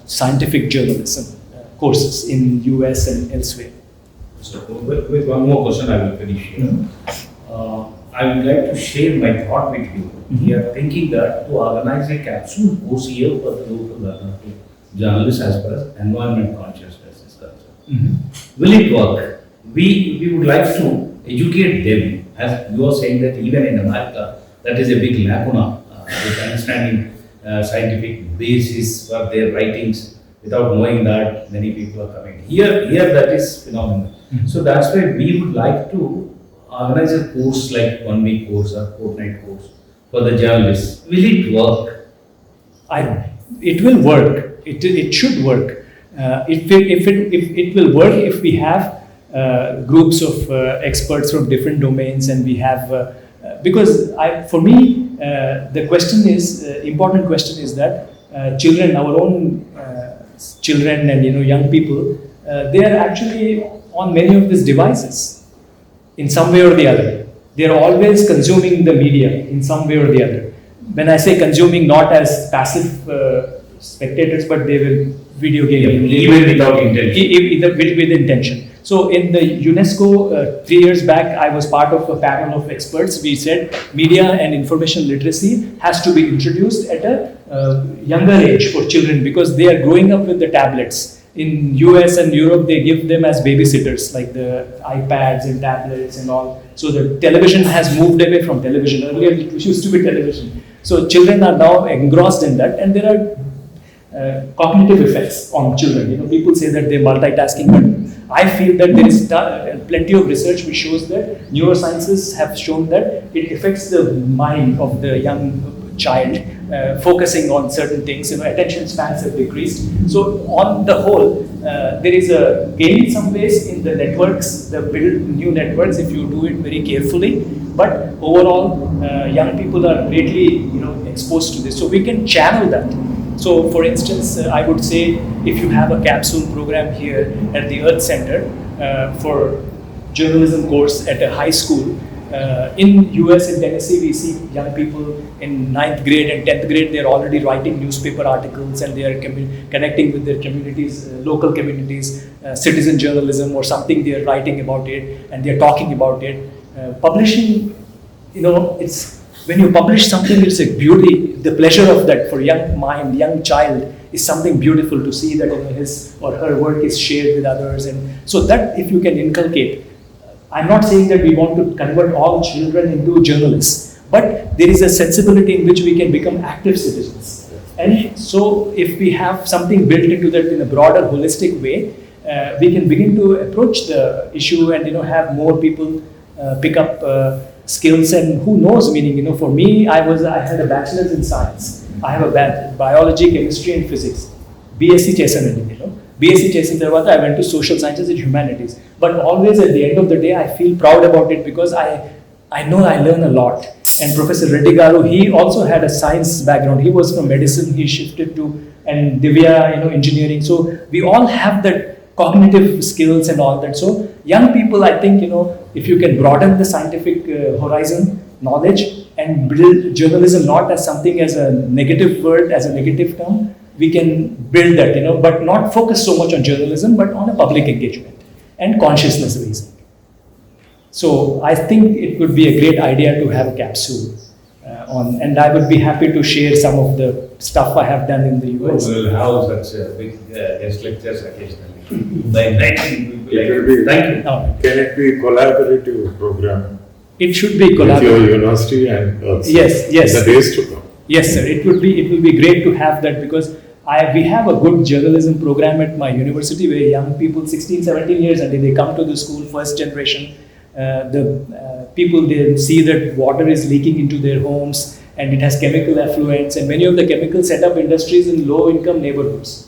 scientific journalism courses in US and elsewhere. So with one more question, I will finish here. I would like to share my thought with you. We are thinking that to organize a capsule course here for the local journalists as far as environment consciousness is concerned. Will it work? We would like to educate them, as you are saying that even in America, that is a big lacuna with understanding scientific basis for their writings. Without knowing that, many people are coming. Here that is phenomenal. So that's why we would like to organize a course like 1 week course or fortnight course for the journalists. Will it work? It will work. It should work. It will work if we have groups of experts from different domains, and we have because for me the question is important question is that children, our own children and young people, they are actually on many of these devices in some way or the other. They are always consuming the media in some way or the other. When I say consuming, not as passive spectators, but they will video game, even without intention. with intention. So in the UNESCO 3 years back, I was part of a panel of experts. We said media and information literacy has to be introduced at a younger age for children because they are growing up with the tablets. In US and Europe, they give them as babysitters, like the iPads and tablets and all. So the television has moved away from television. Earlier, it used to be television. So children are now engrossed in that, and there are cognitive effects on children. You know, people say that they're multitasking, but I feel that there is plenty of research which shows that neurosciences have shown that it affects the mind of the young child, focusing on certain things. You know, attention spans have decreased. So on the whole, there is a gain in some ways in the networks, the build new networks if you do it very carefully. But overall, young people are greatly, exposed to this. So we can channel that. So, for instance, I would say if you have a capsule program here at the Earth Center for journalism course at a high school, in US, in Tennessee, we see young people in 9th grade and 10th grade, they're already writing newspaper articles and they are connecting with their communities, local communities, citizen journalism or something, they are writing about it and they're talking about it. Publishing, it's when you publish something, it's a beauty, the pleasure of that for young mind, young child is something beautiful to see that his or her work is shared with others. And so that if you can inculcate, I'm not saying that we want to convert all children into journalists, but there is a sensibility in which we can become active citizens. And so if we have something built into that in a broader, holistic way, we can begin to approach the issue and have more people pick up skills. And who knows, meaning, for me, I had a bachelor's in science. I have a biology, chemistry and physics. BSc Chesanadi, BSc Chesan Tarvata, I went to social sciences and humanities. But always at the end of the day, I feel proud about it because I know I learn a lot. And Professor Reddy Garu, he also had a science background. He was from medicine, he shifted to, and Divya, engineering. So we all have that cognitive skills and all that. So young people, I think, if you can broaden the scientific horizon, knowledge, and build journalism not as something as a negative word, as a negative term, we can build that, but not focus so much on journalism, but on a public engagement and consciousness raising. So I think it would be a great idea to have a capsule and I would be happy to share some of the stuff I have done in the US. We will have such big guest lectures occasionally. By inviting people It will be, thank you. Can it be collaborative program It should be with your collaborative. university and also Yes. the days to come? Yes, sir. It will be great to have that because we have a good journalism program at my university where young people, 16, 17 years, and they come to the school, first generation. People, they see that water is leaking into their homes and it has chemical effluents, and many of the chemical setup industries in low income neighborhoods.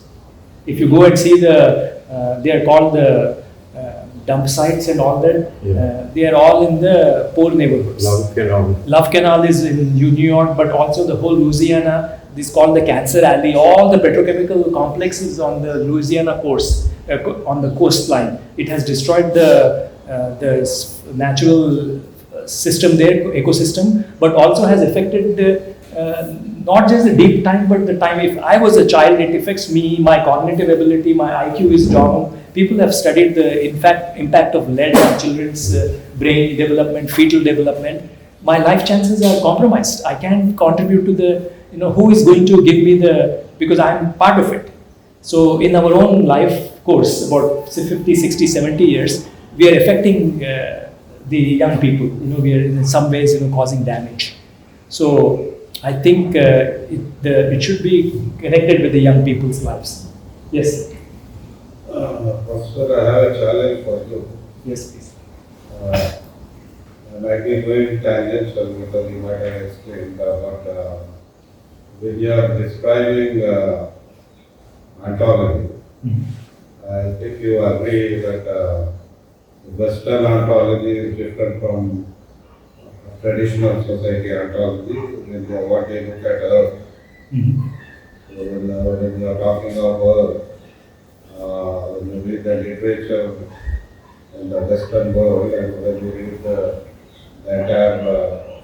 If you go and see they are called the dump sites and all that, they are all in the poor neighborhoods. Love Canal is in New York, but also the whole Louisiana. This is called the Cancer Alley. All the petrochemical complexes on the Louisiana coast, on the coastline. It has destroyed the natural system there, ecosystem, but also has affected not just the deep time, but the time. If I was a child, it affects me, my cognitive ability, my IQ is down. People have studied the impact of lead on children's brain development, fetal development. My life chances are compromised. I can't contribute to the, who is going to give me because I'm part of it. So in our own life course, about 50, 60, 70 years, we are affecting the young people. We are in some ways, causing damage. So I think it should be connected with the young people's lives. Yes. Professor, I have a challenge for you. Yes, please. I might be going tangential because you might have explained, but when you are describing ontology, I think you agree that Western ontology is different from traditional society ontology, what they look at Earth. So when you are talking of Earth, when you read the literature in the Western world and when you read the entire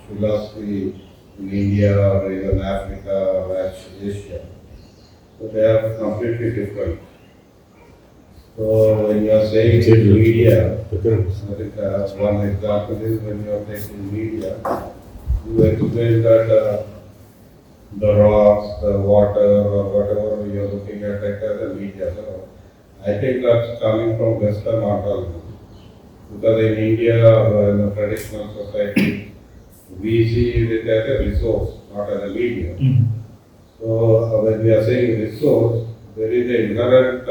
philosophy, philosophy in India or even Africa or Asia, they are very different. So when you are talking of Earth, when you read the literature in the Western world and when you read the entire philosophy in India or even Africa or Asia, they are very different. So So they are completely different. So when you are saying in media, I think one example is when you are taking media, you explain that the rocks, the water, or whatever you are looking at it as a media. So I think that's coming from Western ontology. Because in India or in a traditional society, we see it as a resource, not as a media. So when we are saying resource, there is an inherent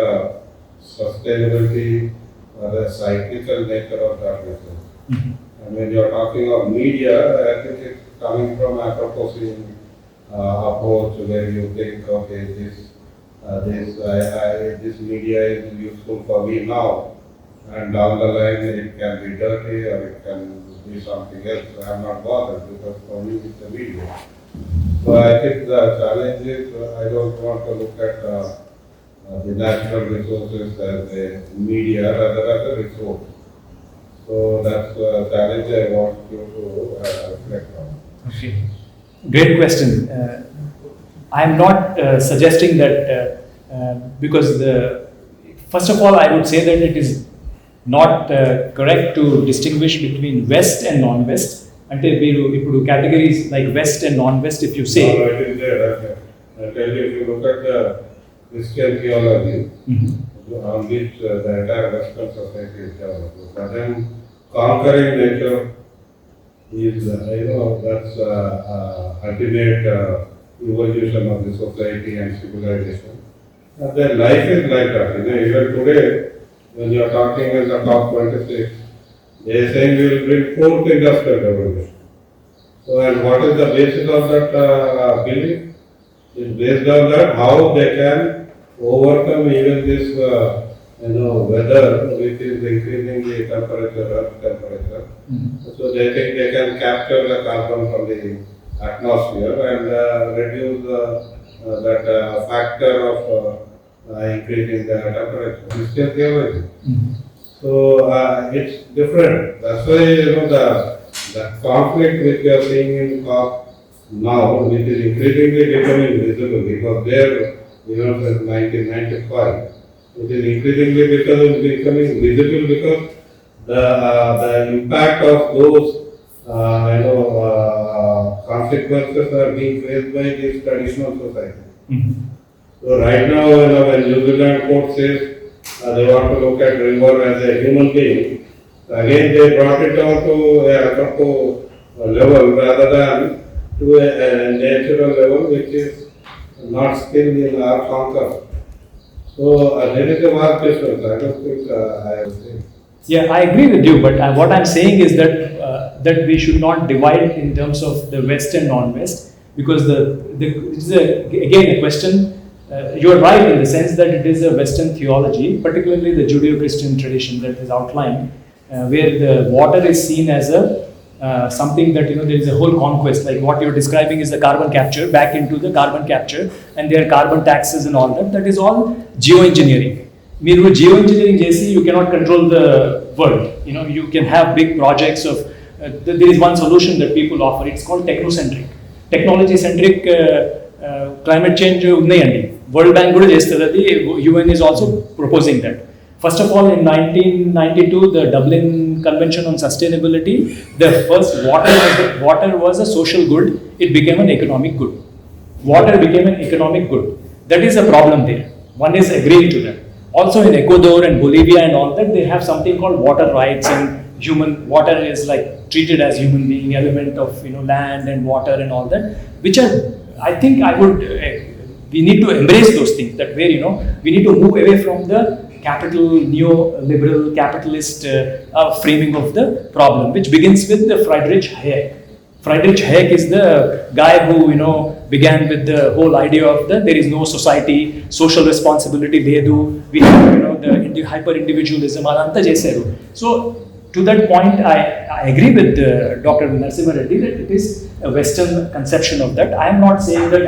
sustainability or the cyclical nature of that resource. And when you are talking of media, I think it's coming from Anthropocene approach where you think, okay, this media is useful for me now, and down the line it can be dirty or it can be something else. I am not bothered because for me it's a media. So I think the challenge is I don't want to look at the natural resources as a media rather as a resource. So that's the challenge I want you to reflect on. Okay. Great question. I am not suggesting that because first of all, I would say that it is not correct to distinguish between West and non-West. అంటే మీరు ఇప్పుడు categories like West and non-West, if you say. No, it is there. I tell you, if you look at the Christian theology, on which the entire Western society is developed. But then conquering nature is, that's ultimate evolution of the society and civilization. And then life is like that. Even today, when you are talking in the top 26, they are saying we will bring fourth industrial revolution. So, and what is the basis of that belief? It's based on that how they can overcome even this, weather which is increasing the temperature, earth temperature. So they think they can capture the carbon from the atmosphere and reduce that factor of increasing the temperature. Christian theology. So it's different. That's why the conflict which we are seeing in COP now, which is increasingly becoming visible because there, since 1995, it is increasingly becoming visible because the impact of those consequences are being faced by this traditional society. So right now, when New Zealand court says they want to look at river as a human being, again they brought it down to a anthropo level rather than to a natural level which is not still in our conquer. So there is a vast difference. I don't think I would say. Yeah, I agree with you, but what I'm saying is that that we should not divide in terms of the West and non-West, because it's again a question. You are right in the sense that it is a Western theology, particularly the Judeo-Christian tradition that is outlined, where the water is seen as something that there is a whole conquest, like what you're describing is the carbon capture, back into the carbon capture, and there are carbon taxes and all that. That is all geoengineering. మీరు geoengineering చేసి you cannot control the world. You can have big projects of. There is one solution that people offer. It's called technocentric, technology-centric climate change ఉన్నాయండి. World Bank కూడా చేస్తుంది అది. UN is also proposing that. First of all, in 1992, the Dublin Convention on Sustainability, the first water was a social good. It became an economic good. Water became an economic good. That is a problem there. One is agreeing to that. Also in Ecuador and Bolivia and all that, they have something called water rights, and water is like treated as human being, element of land and water and all that, which are, I think we need to embrace those things, that where we need to move away from the capital neoliberal capitalist framing of the problem, which begins with the Friedrich Hayek. Friedrich Hayek is the guy who began with the whole idea of there is no society, social responsibility ledu, we have the hyper individualism adanta chesaru. So to that point, I agree with Dr. Narasimha Reddy that it is a Western conception of that. I am not saying that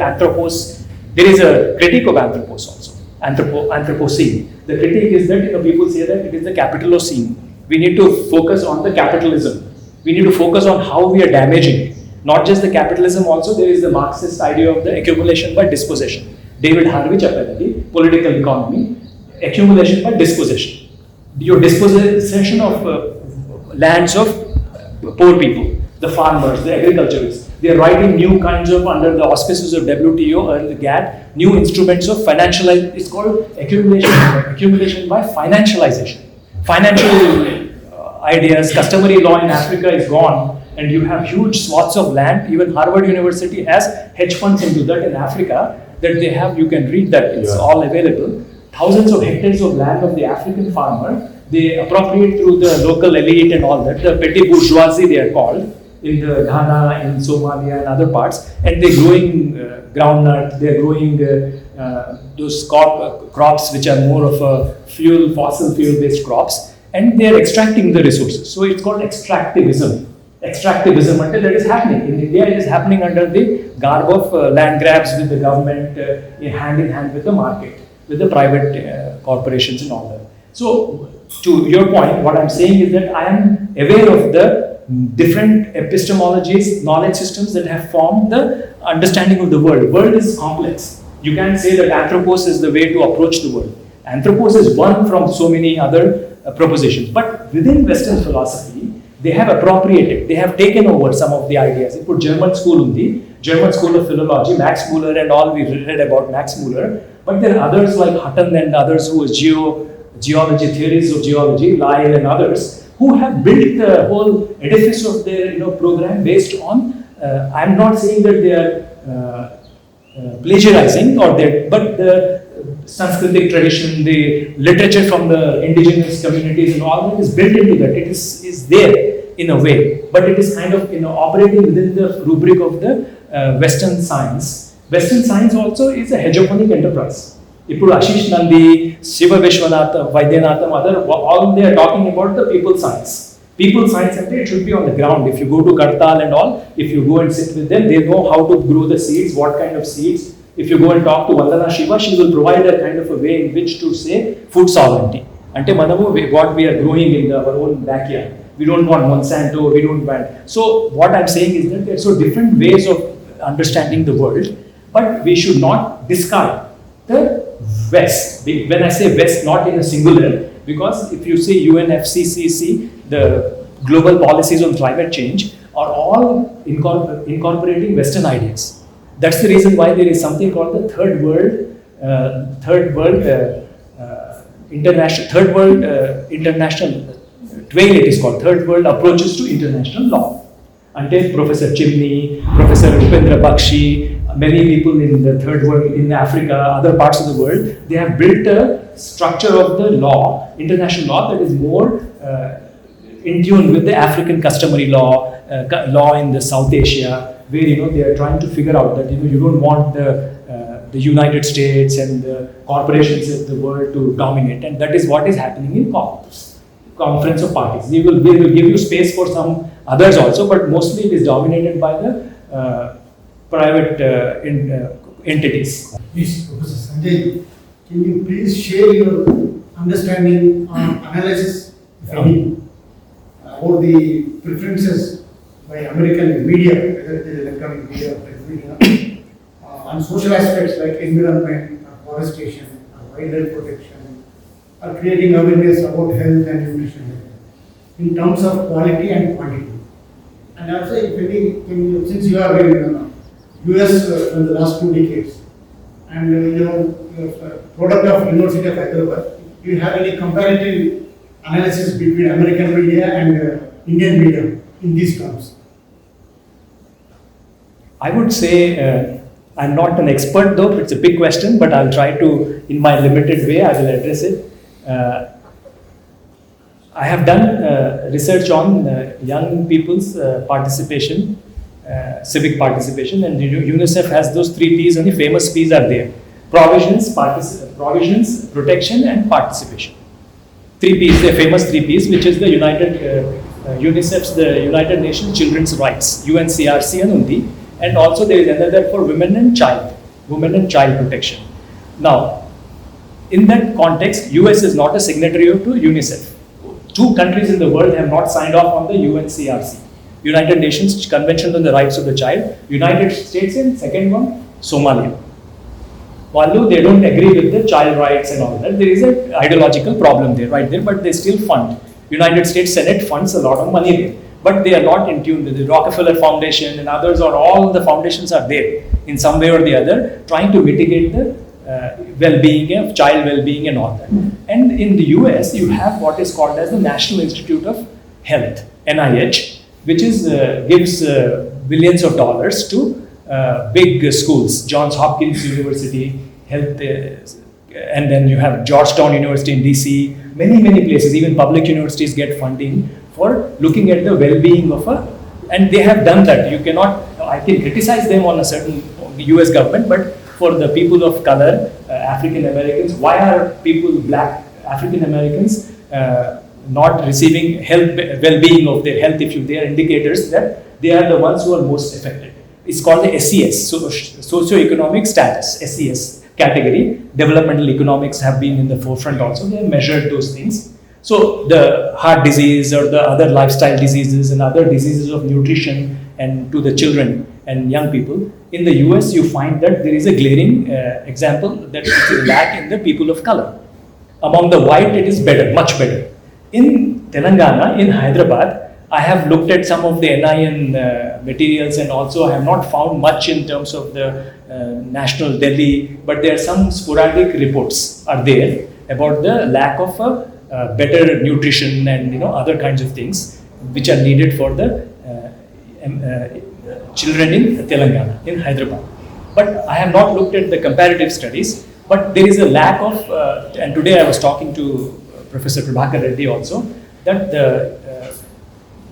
there is a critique of Anthropos also, Anthropocene. The critique is that people say that it is the capitalocene. We need to focus on the capitalism. We need to focus on how we are damaging it. Not just the capitalism, also there is the Marxist idea of the accumulation by dispossession. David Harvey Chappellati, Political Economy, Accumulation by Dispossession. Your dispossession of lands of poor people, the farmers, the agriculturists. They are writing new kinds of, under the auspices of WTO or the GATT, new instruments of financialization. It's called accumulation by financialization. Financial ideas, customary law in Africa is gone, and you have huge swaths of land. Even Harvard University has hedge funds into that in Africa that they have. You can read that, it's all available. Thousands of hectares of land of the African farmer, they appropriate through the local elite and all that, the petty bourgeoisie they are called, in the Ghana, in Somalia and other parts, and they're growing groundnut, they're growing those crops which are more of a fossil fuel based crops, and they're extracting the resources. So it's called extractivism. Extractivism until that is happening. In India, it is happening under the garb of land grabs with the government, hand in hand with the market, with the private corporations and all that. So, to your point, what I'm saying is that I am aware of the different epistemologies, knowledge systems that have formed the understanding of the world. World is complex. You can't say that Anthropos is the way to approach the world. Anthropos is one from so many other propositions. But within Western philosophy, they have appropriated, they have taken over some of the ideas. They put German school undi, German school of philology, Max Muller and all, we read about Max Muller. But there are others like Hutton and others who is geology, theories of geology, Lyle and others, who have built the whole edifice of their program based on, I'm not saying that they are plagiarizing or that, but the Sanskritic tradition, the literature from the indigenous communities and all that is built into that. It is there in a way, but it is kind of operating within the rubric of the Western science. Western science also is a hegemonic enterprise. Ippudu Ashish Nandi, Shiva Vishwanatham, Vaidyanathan, all they are talking about the people science. People science, and it should be on the ground. If you go to Kadthal and all, if you go and sit with them, they know how to grow the seeds, what kind of seeds. If you go and talk to Vandana Shiva, she will provide a kind of a way in which to say food sovereignty. Ante manamu what we are growing in our own backyard. We don't want Monsanto, we don't want. So what I'm saying is that there are so different ways of understanding the world, but we should not discard the West. When I say West, not in a singular, because if you see UNFCCC, the global policies on climate change are all incorporating Western ideas. That's the reason why there is something called the third world international TWAIL, it is called, third world approaches to international law. Until Professor Chimney, Professor Upendra Bakshi, many people in the third world, in Africa, other parts of the world, they have built a structure of the law, international law, that is more in tune with the African customary law, law in the South Asia, where they are trying to figure out that you don't want the United States and the corporations of the world to dominate, and that is what is happening in Conference of Parties. They will give you space for some others also, but mostly it is dominated by the private entities. Yes, Professor Sanjay, can you please share your understanding on analysis, if any, about the preferences by American media, whether it is electronic media or print media, on social aspects like environment, forestation, wildlife protection, or creating awareness about health and nutrition in terms of quality and quantity. And also, if any, since you are in US in the last 2 decades, and you're a product of University of Hyderabad, do you have any comparative analysis between American media and Indian media in these terms? I would say I'm not an expert though, it's a big question, but I'll try to, in my limited way, I will address it. I have done research on young people's participation, civic participation, and UNICEF has those 3 P's, and the famous P's are there. Provisions, protection, and participation. 3 P's, the famous 3 P's, which is the UNICEF's, the United Nations Children's Rights, UNCRC and UNDI, and also there is another for women and child protection. Now, in that context, US is not a signatory to UNICEF. 2 countries in the world have not signed off on the UNCRC, United Nations Convention on the Rights of the Child, United States, and second one, Somalia. they don't agree with the child rights and all that. There is an ideological problem there, right there, but they still fund. United States Senate funds a lot of money there, but they are not in tune with the Rockefeller Foundation and others, or all the foundations are there in some way or the other, trying to mitigate the well-being of child well-being and all that. And in the US, you have what is called as the National Institute of Health, NIH, which is gives billions of dollars to big schools, Johns Hopkins University, Health, and then you have Georgetown University in DC, many places, even public universities get funding for looking at the well-being of and they have done that. You cannot, I can criticize them on a certain US government, but for the people of color, African Americans, why are people, black African Americans, not receiving health, well-being of their health issue? They are indicators that they are the ones who are most affected. It's called the SES, socio-economic status, SES category. Developmental economics have been in the forefront also. They have measured those things. So the heart disease or the other lifestyle diseases and other diseases of nutrition and to the children and young people, in the US you find that there is a glaring example that is a lack in the people of color. Among the white it is better, much better. In Telangana, in Hyderabad, I have looked at some of the NIN materials and also I have not found much in terms of the national Delhi, but there are some sporadic reports are there about the lack of better nutrition and other kinds of things which are needed for the children in Telangana, in Hyderabad. But I have not looked at the comparative studies, but there is a lack of, and today I was talking to Professor Reddy also, that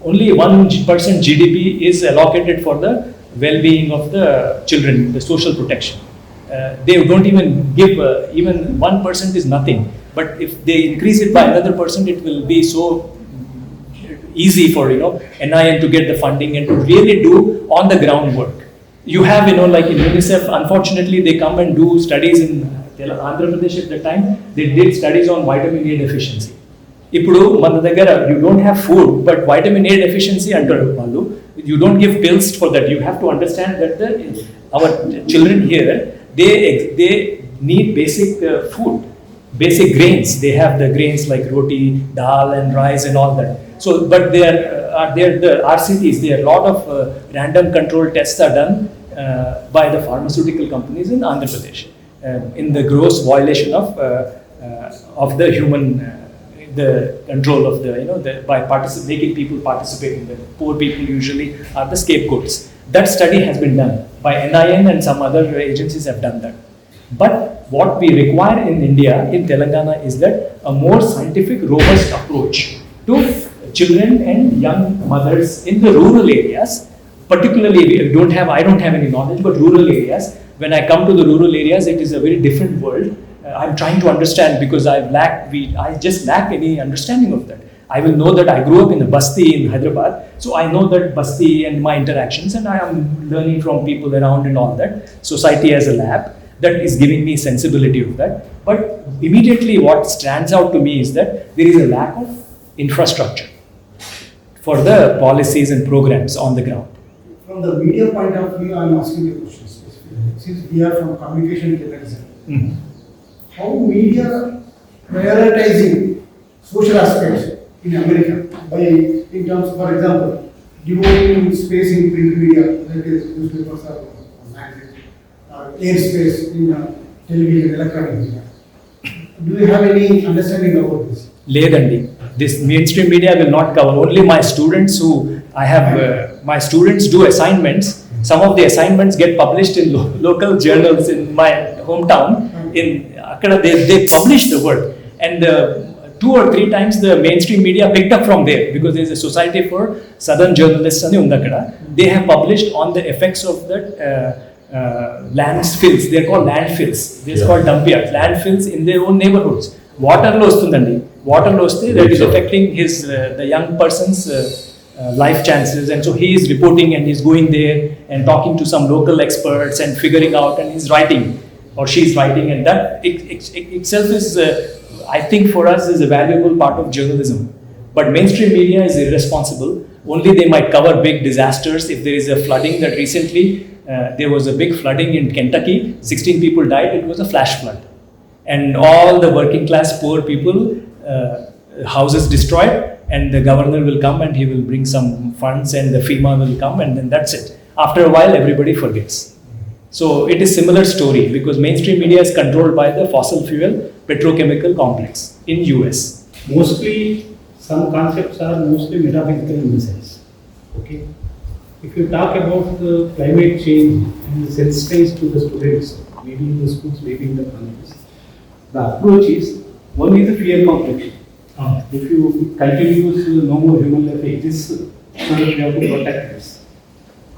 only 1% GDP is allocated for the well-being of the children, the social protection. They don't even give, even 1% is nothing. But if they increase it by another percent, it will be so easy for NIN to get the funding and to really do on the ground work. You have like in UNICEF, unfortunately they come and do studies in Andhra Pradesh at the time. They did studies on vitamin A deficiency. Ippudu mana daggara you don't have food, but vitamin A deficiency antaru vallu. You don't give pills for that. You have to understand that our children here, they need basic food. Basic grains, they have the grains like roti, dal and rice and all that. So, but the RCTs, there are a lot of random control tests are done by the pharmaceutical companies in Andhra Pradesh in the gross violation of the human, the control of by making people participate in the poor people usually are the scapegoats. That study has been done by NIN and some other agencies have done that. But what we require in India, in Telangana, is that a more scientific, robust approach to children and young mothers in the rural areas. Particularly, I don't have any knowledge, but rural areas. When I come to the rural areas, it is a very different world. I'm trying to understand because I just lack any understanding of that. I will know that I grew up in a Basti in Hyderabad, so I know that Basti and my interactions, and I am learning from people around and all that. Society as a lab. That is giving me sensibility of that. But immediately what stands out to me is that there is a lack of infrastructure for the policies and programs on the ground. From the media point of view, I am asking you a question specifically. Since we are from communication journalism, how media prioritizing social aspects in America in terms of, for example, devoting space in print media, that is newspapers or magazines, airspace in television, electronic media. Do you have any understanding about this? Ledandi. This mainstream media will not cover. Only my students my students do assignments. Some of the assignments get published in local journals in my hometown. In Akkada, they publish the work. And 2 or 3 times the mainstream media picked up from there because there is a society for southern journalists. They have published on the effects of that landfills. They are called landfills. They are called dump yards. Landfills in their own neighborhoods. Water that is affecting the young person's life chances, and so he is reporting and he's going there and talking to some local experts and figuring out, and he's writing or she's writing, and that itself is I think for us is a valuable part of journalism. But mainstream media is irresponsible. Only they might cover big disasters. If there is a flooding that recently there was a big flooding in Kentucky, 16 people died, it was a flash flood. And all the working class poor people, houses destroyed, and the governor will come and he will bring some funds and the FEMA will come and then that's it. After a while, everybody forgets. So it is similar story because mainstream media is controlled by the fossil fuel petrochemical complex in US. Mostly, some concepts are mostly metaphysical in the sense. Okay. If you talk about the climate change and the sensitized to the students, maybe in the schools, maybe in the colleges, the approach is one is the fear complexion. If you continue no more human life exists, so that we have to protect this.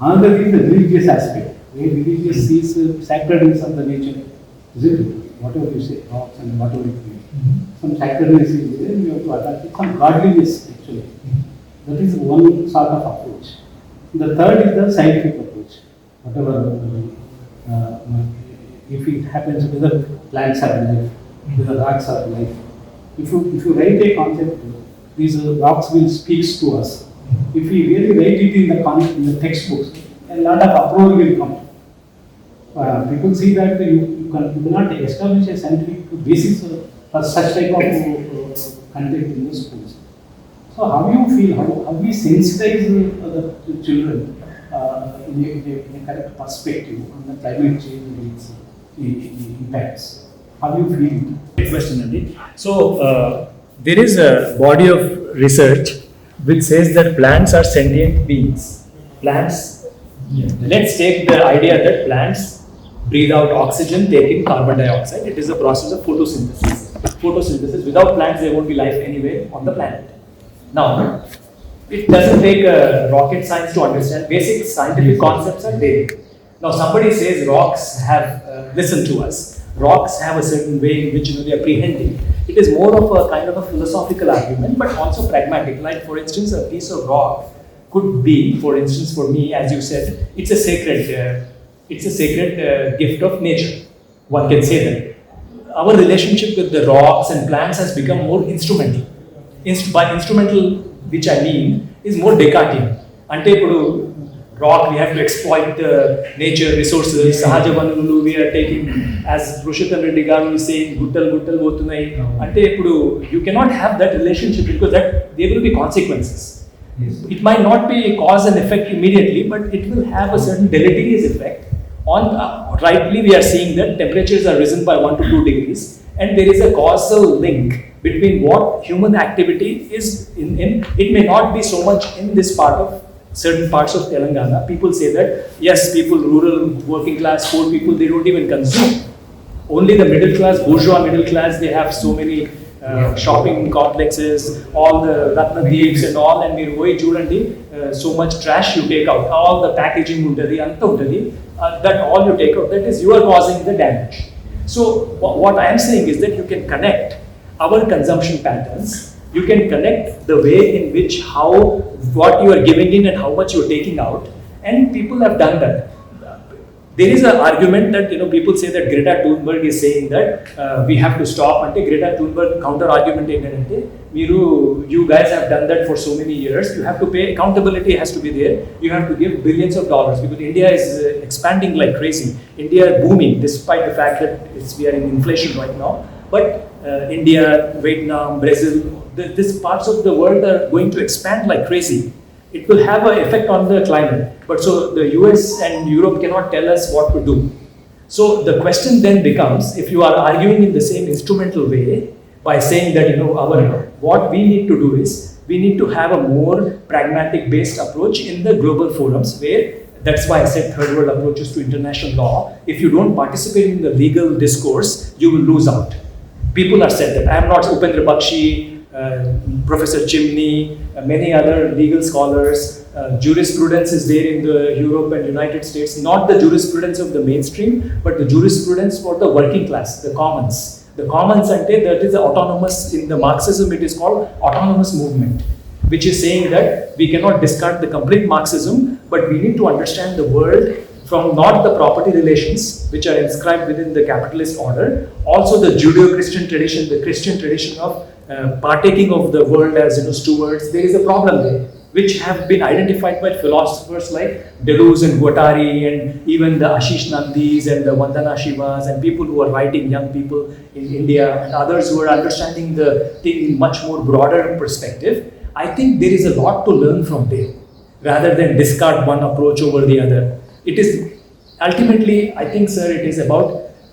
Another is the religious aspect, where religious sees sacredness of the nature, isn't it? Whatever you say, rocks and whatever it is. Some sacredness is there, you have to attack it, some godliness actually. That is one sort of approach. The third is the scientific approach. Whatever, if it happens, whether plants are life, whether rocks are life. If you write a concept, these rocks will speak to us. If we really write it in the textbooks, a lot of approval will come. People see that you cannot establish a scientific basis for such type of content in the schools. So how do you feel, how we sensitize the children in a correct perspective on the climate change and its impacts? How do you feel? Great question, Andy. So there is a body of research which says that plants are sentient beings. Plants, let's take the idea that plants breathe out oxygen, take in carbon dioxide. It is a process of photosynthesis. Photosynthesis, without plants there won't be life anyway on the planet. Now, it doesn't take rocket science to understand. Basic scientific concepts are there. Now, somebody says rocks have, listen to us, rocks have a certain way in which they are prehending. It is more of a kind of a philosophical argument, but also pragmatic. Like, for instance, a piece of rock could be, for instance, for me, as you said, it's a sacred gift of nature. One can say that. Our relationship with the rocks and plants has become more instrumental. By instrumental, which I mean, is more Descartesian. Ante ipudu rock, we have to exploit the nature resources. Sahaja vanulu we are taking, as Purushottam Reddy garu is saying, guttal potunnayi. Ante ipudu you cannot have that relationship because that there will be consequences. Yes. It might not be cause and effect immediately, but it will have a certain deleterious effect. On rightly, we are seeing that temperatures are risen by 1 to 2 degrees, and there is a causal link between what human activity is in. It may not be so much in this part of certain parts of Telangana. People say that yes, people, rural, working class, poor people, they don't even consume. Only the middle class, bourgeois middle class, they have so many shopping complexes, all the Ratnadeeps and all, and మీరు పోయి చూడండి, so much trash you take out, all the packaging ఉంటుంది, అంతా ఉంటుంది, that all you take out, that is you are causing the damage. So what I am saying is that you can connect our consumption patterns, you can connect the way in which what you are giving in and how much you are taking out, and people have done that. There is an argument that people say that Greta Thunberg is saying that we have to stop. Ante Greta Thunberg counter argument ఏంటంటే you guys have done that for so many years. You have to pay, accountability has to be there. You have to give billions of dollars because India is expanding like crazy. India is booming despite the fact that we are in inflation right now. But India, Vietnam, Brazil, these parts of the world are going to expand like crazy. It will have an effect on the climate. But so the US and Europe cannot tell us what to do. So the question then becomes, if you are arguing in the same instrumental way by saying that what we need to do is we need to have a more pragmatic based approach in the global forums where, that's why I said third world approaches to international law. If you don't participate in the legal discourse, you will lose out. People are said that. I am not Upendra Bakshi, Professor Chimney, many other legal scholars. Jurisprudence is there in the Europe and United States, not the jurisprudence of the mainstream, but the jurisprudence for the working class, the commons. The commons ante, that is the autonomous, in the Marxism it is called autonomous movement, which is saying that we cannot discard the complete Marxism, but we need to understand the world from not the property relations which are inscribed within the capitalist order, also the Judeo-Christian tradition, the Christian tradition of partaking of the world as stewards. There is a problem there. which have been identified by philosophers like Deleuze and Guattari, and even the Ashish Nandis and the Vandana Shivas, and people who are writing, young people in India, and others who are understanding the thing in much more broader perspective. I think there is a lot to learn from them, rather than discard one approach over the other. It is ultimately, I think, sir, it is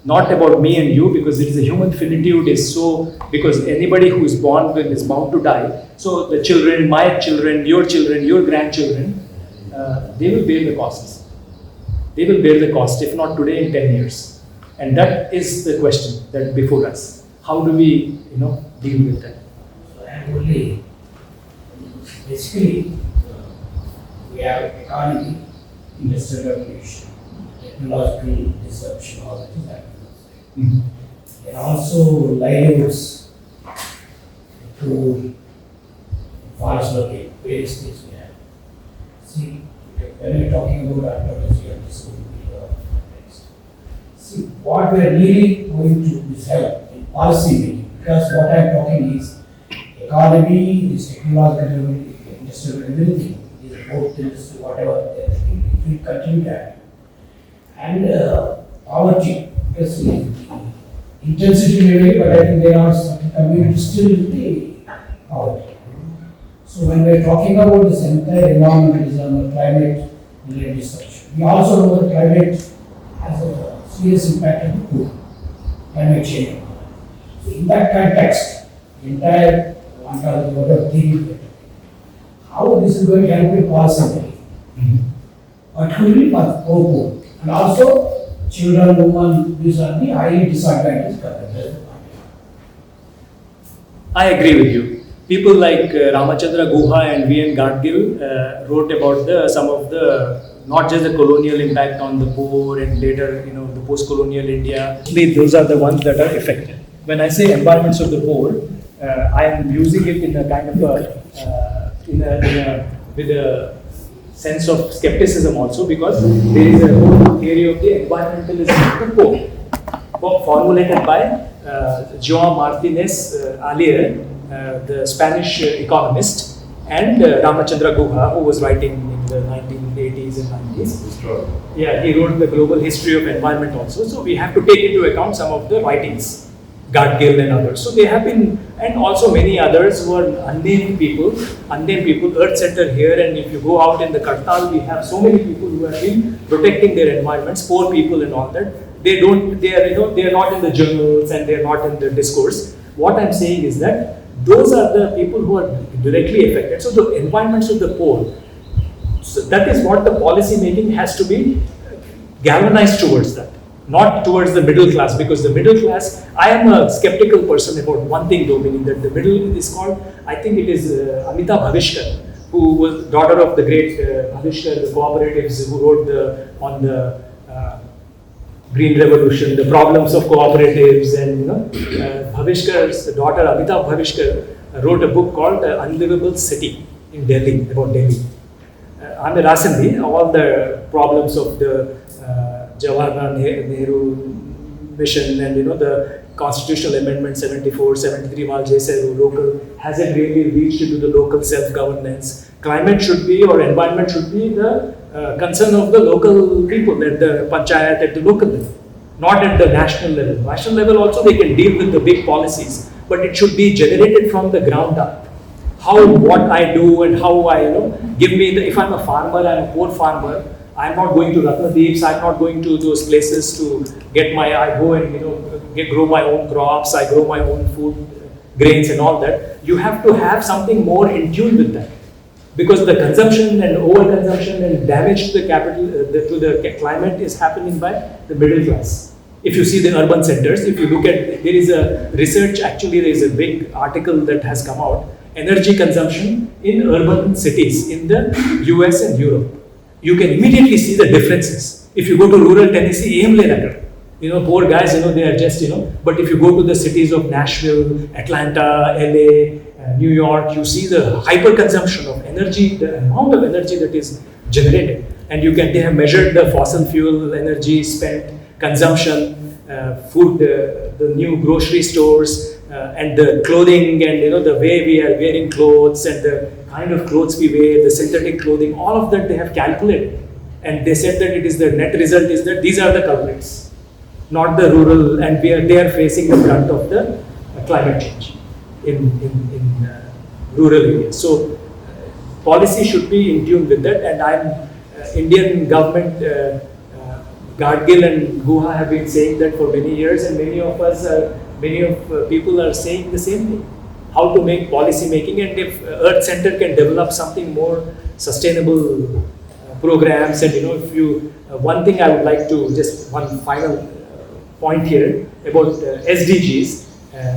not about me and you, because it is a human finitude is so, because anybody who is born is bound to die. So the children, my children, your grandchildren, they will bear the costs. They will bear the cost, if not today, in 10 years. And that is the question that before us. How do we, deal with that? Only, basically, we have economy, industrial revolution, technological disruption, all that is happening. And also livelihoods to forest working, various things we have. See, when we are talking about ontology and disability or context, see, what we are really going to is help in policy making, because what I am talking is economy, this technological, industrial, everything is both industry, whatever, it will continue to happen. And poverty, because intensity may vary, but I think there are certain communities still in the poverty. So when we are talking about this entire environmentalism or climate related discussion, we also know that climate has a serious impact on the poor, climate change. So in that context, the entire whatever thing, how this is going to help in policy making, particularly for poor, and also children, women, these are the highly disadvantaged communities. I agree with you. People like Ramachandra Guha and V.N. Gadgil wrote about some of the, not just the colonial impact on the poor and later, the post-colonial India. Those are the ones that are affected. When I say environments of the poor, I am using it in a kind of with a sense of skepticism also, because there is a whole theory of the environmentalism of the poor, formulated by João Martinez Alier, the Spanish economist, and Ramachandra Guha, who was writing in the 1980s and 90s. Yeah, he wrote the global history of environment also. So we have to take into account some of the writings, Gadgil and others. So they have been, and also many others who are unnamed people, Earth Center here, and if you go out in the Kadthal, we have so many people who have been protecting their environments, poor people and all that. They are not in the journals and they are not in the discourse. What I'm saying is that those are the people who are directly affected. So the environments of the poor, so that is what the policy making has to be galvanized towards that, not towards the middle class, because the middle class, I am a skeptical person about one thing though, meaning that the middle is called, I think it is Amita Bhavishkar, who was daughter of the great Bhavishkar, the cooperatives, who wrote on the Green Revolution, the problems of cooperatives, and Bhavishkar's daughter, Amita Bhavishkar, wrote a book called Unlivable City in Delhi, about Delhi. I'm a Rasindi, all the problems of the Jawaharlal Nehru mission and the constitutional amendment 74, 73 wal jaise local, hasn't really reached into the local self-governance. Climate should be, or environment should be, the concern of the local people at the panchayat, at the local level, not at the national level. National level also they can deal with the big policies, but it should be generated from the ground up. What I do and how I, if I'm a farmer, I'm a poor farmer, I'm not going to Ratnadeeps, I'm not going to those places to I go and grow my own crops, I grow my own food, grains and all that. You have to have something more in tune with that, because the consumption and overconsumption and damage to the capital, to the climate is happening by the middle class. If you see the urban centers, if you look at, there is a research, actually there is a big article that has come out, energy consumption in urban cities in the US and Europe. You can immediately see the differences. If you go to rural Tennessee, poor guys, they are just, but if you go to the cities of Nashville, Atlanta, LA, New York, you see the hyper-consumption of energy, the amount of energy that is generated. And they have measured the fossil fuel energy spent, consumption, food, the new grocery stores, and the clothing and the way we are wearing clothes and the kind of clothes we wear, the synthetic clothing, all of that they have calculated. And they said that it is the net result is that these are the culprits, not the rural, and they are facing the brunt of the climate change in rural areas. So policy should be in tune with that, and I'm Indian government, Gadgil and Guha have been saying that for many years, and many of people are saying the same thing. How to make policy making, and if Earth Center can develop something more sustainable programs, and if you one thing I would like to just one final point here about SDGs,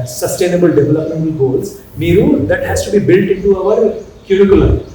Sustainable Development Goals. That has to be built into our curriculum.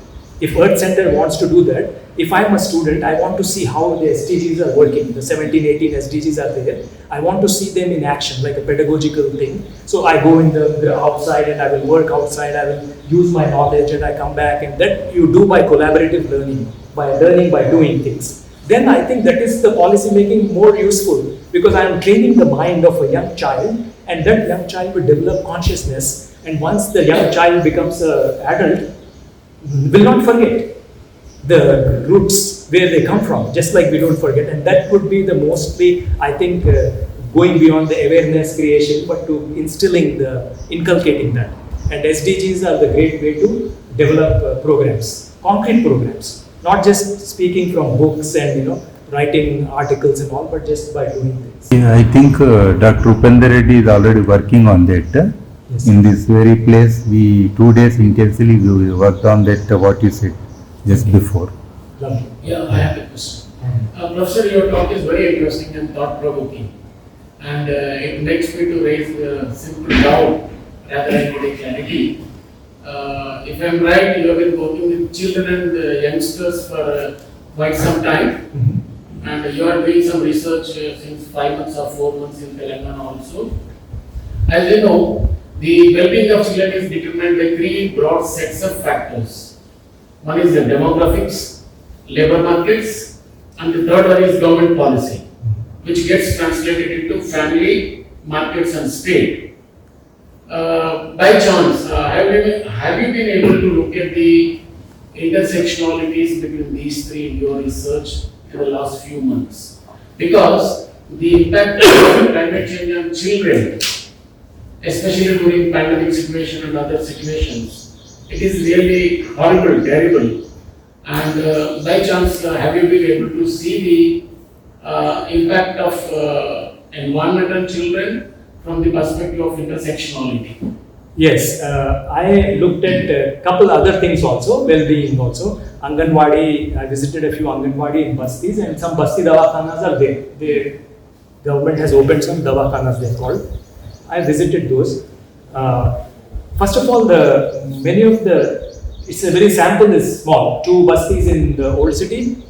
If Earth Center wants to do that, if I'm a student, I want to see how the SDGs are working. The 17, 18 SDGs are there. I want to see them in action, like a pedagogical thing. So I go in the outside and I will work outside. I will use my knowledge and I come back, and that you do by collaborative learning, by doing things. Then I think that is the policy making more useful, because I am training the mind of a young child, and that young child will develop consciousness. And once the young child becomes an adult, will not forget the roots where they come from, just like we don't forget. And that would be the mostly, I think, going beyond the awareness creation, but to inculcating that. And SDGs are the great way to develop programs, concrete programs, not just speaking from books and writing articles and all, but just by doing things. Yeah, I think Dr. Upendra Reddy is already working on that. Yes. In this very place, we 2 days intensively we worked on that, what you said just before. Lovely. Yeah, I have a question. Professor, your talk is very interesting and thought-provoking, and it makes me to raise a simple doubt rather than getting clarity. If I'm right, you have been working with children and youngsters for quite some time, and you are doing some research since 5 months or 4 months in Telangana also. As you know, the well-being of children is determined by 3 broad sets of factors. One is the demographics, labor markets, and the third one is government policy, which gets translated into family, markets, and state. By chance, have you been able to look at the intersectionalities between these 3 in your research in the last few months? Because the impact of climate change on children, especially during pandemic situation and other situations, it is really horrible, terrible. And by chance, have you been able to see the impact of environment on children from the perspective of intersectionality? Yes, I looked at a couple other things also, well-being also. Anganwadi, I visited a few Anganwadi in Bastis, and some Basti Dawakhanas are there. The government has opened some Dawakhanas, they are called. I visited those. First of all, it's a very sample is small. 2 Bastis in the old city,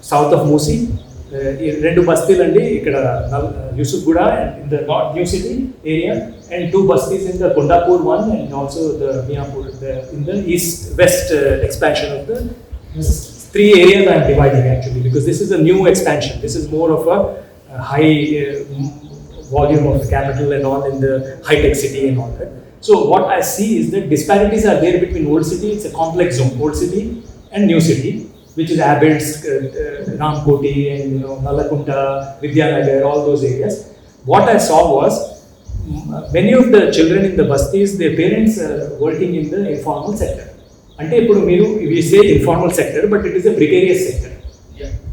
south of Musi. 2 Bastil andi ikkada Yusuf Guda in the north new city area, and 2 Bastis in the Kondapur one, and also the Miapur in the east-west expansion of the 3 areas I am dividing actually, because this is a new expansion. This is more of a high volume of capital and all in the high-tech city and all that. So what I see is that disparities are there between old city, it's a complex zone, old city and new city, which is Abbots, Ramkoti and Nalakunta, Vidyanagar, all those areas. What I saw was many of the children in the Bastis, their parents are working in the informal sector. Ante ippudu we say informal sector, but it is a precarious sector.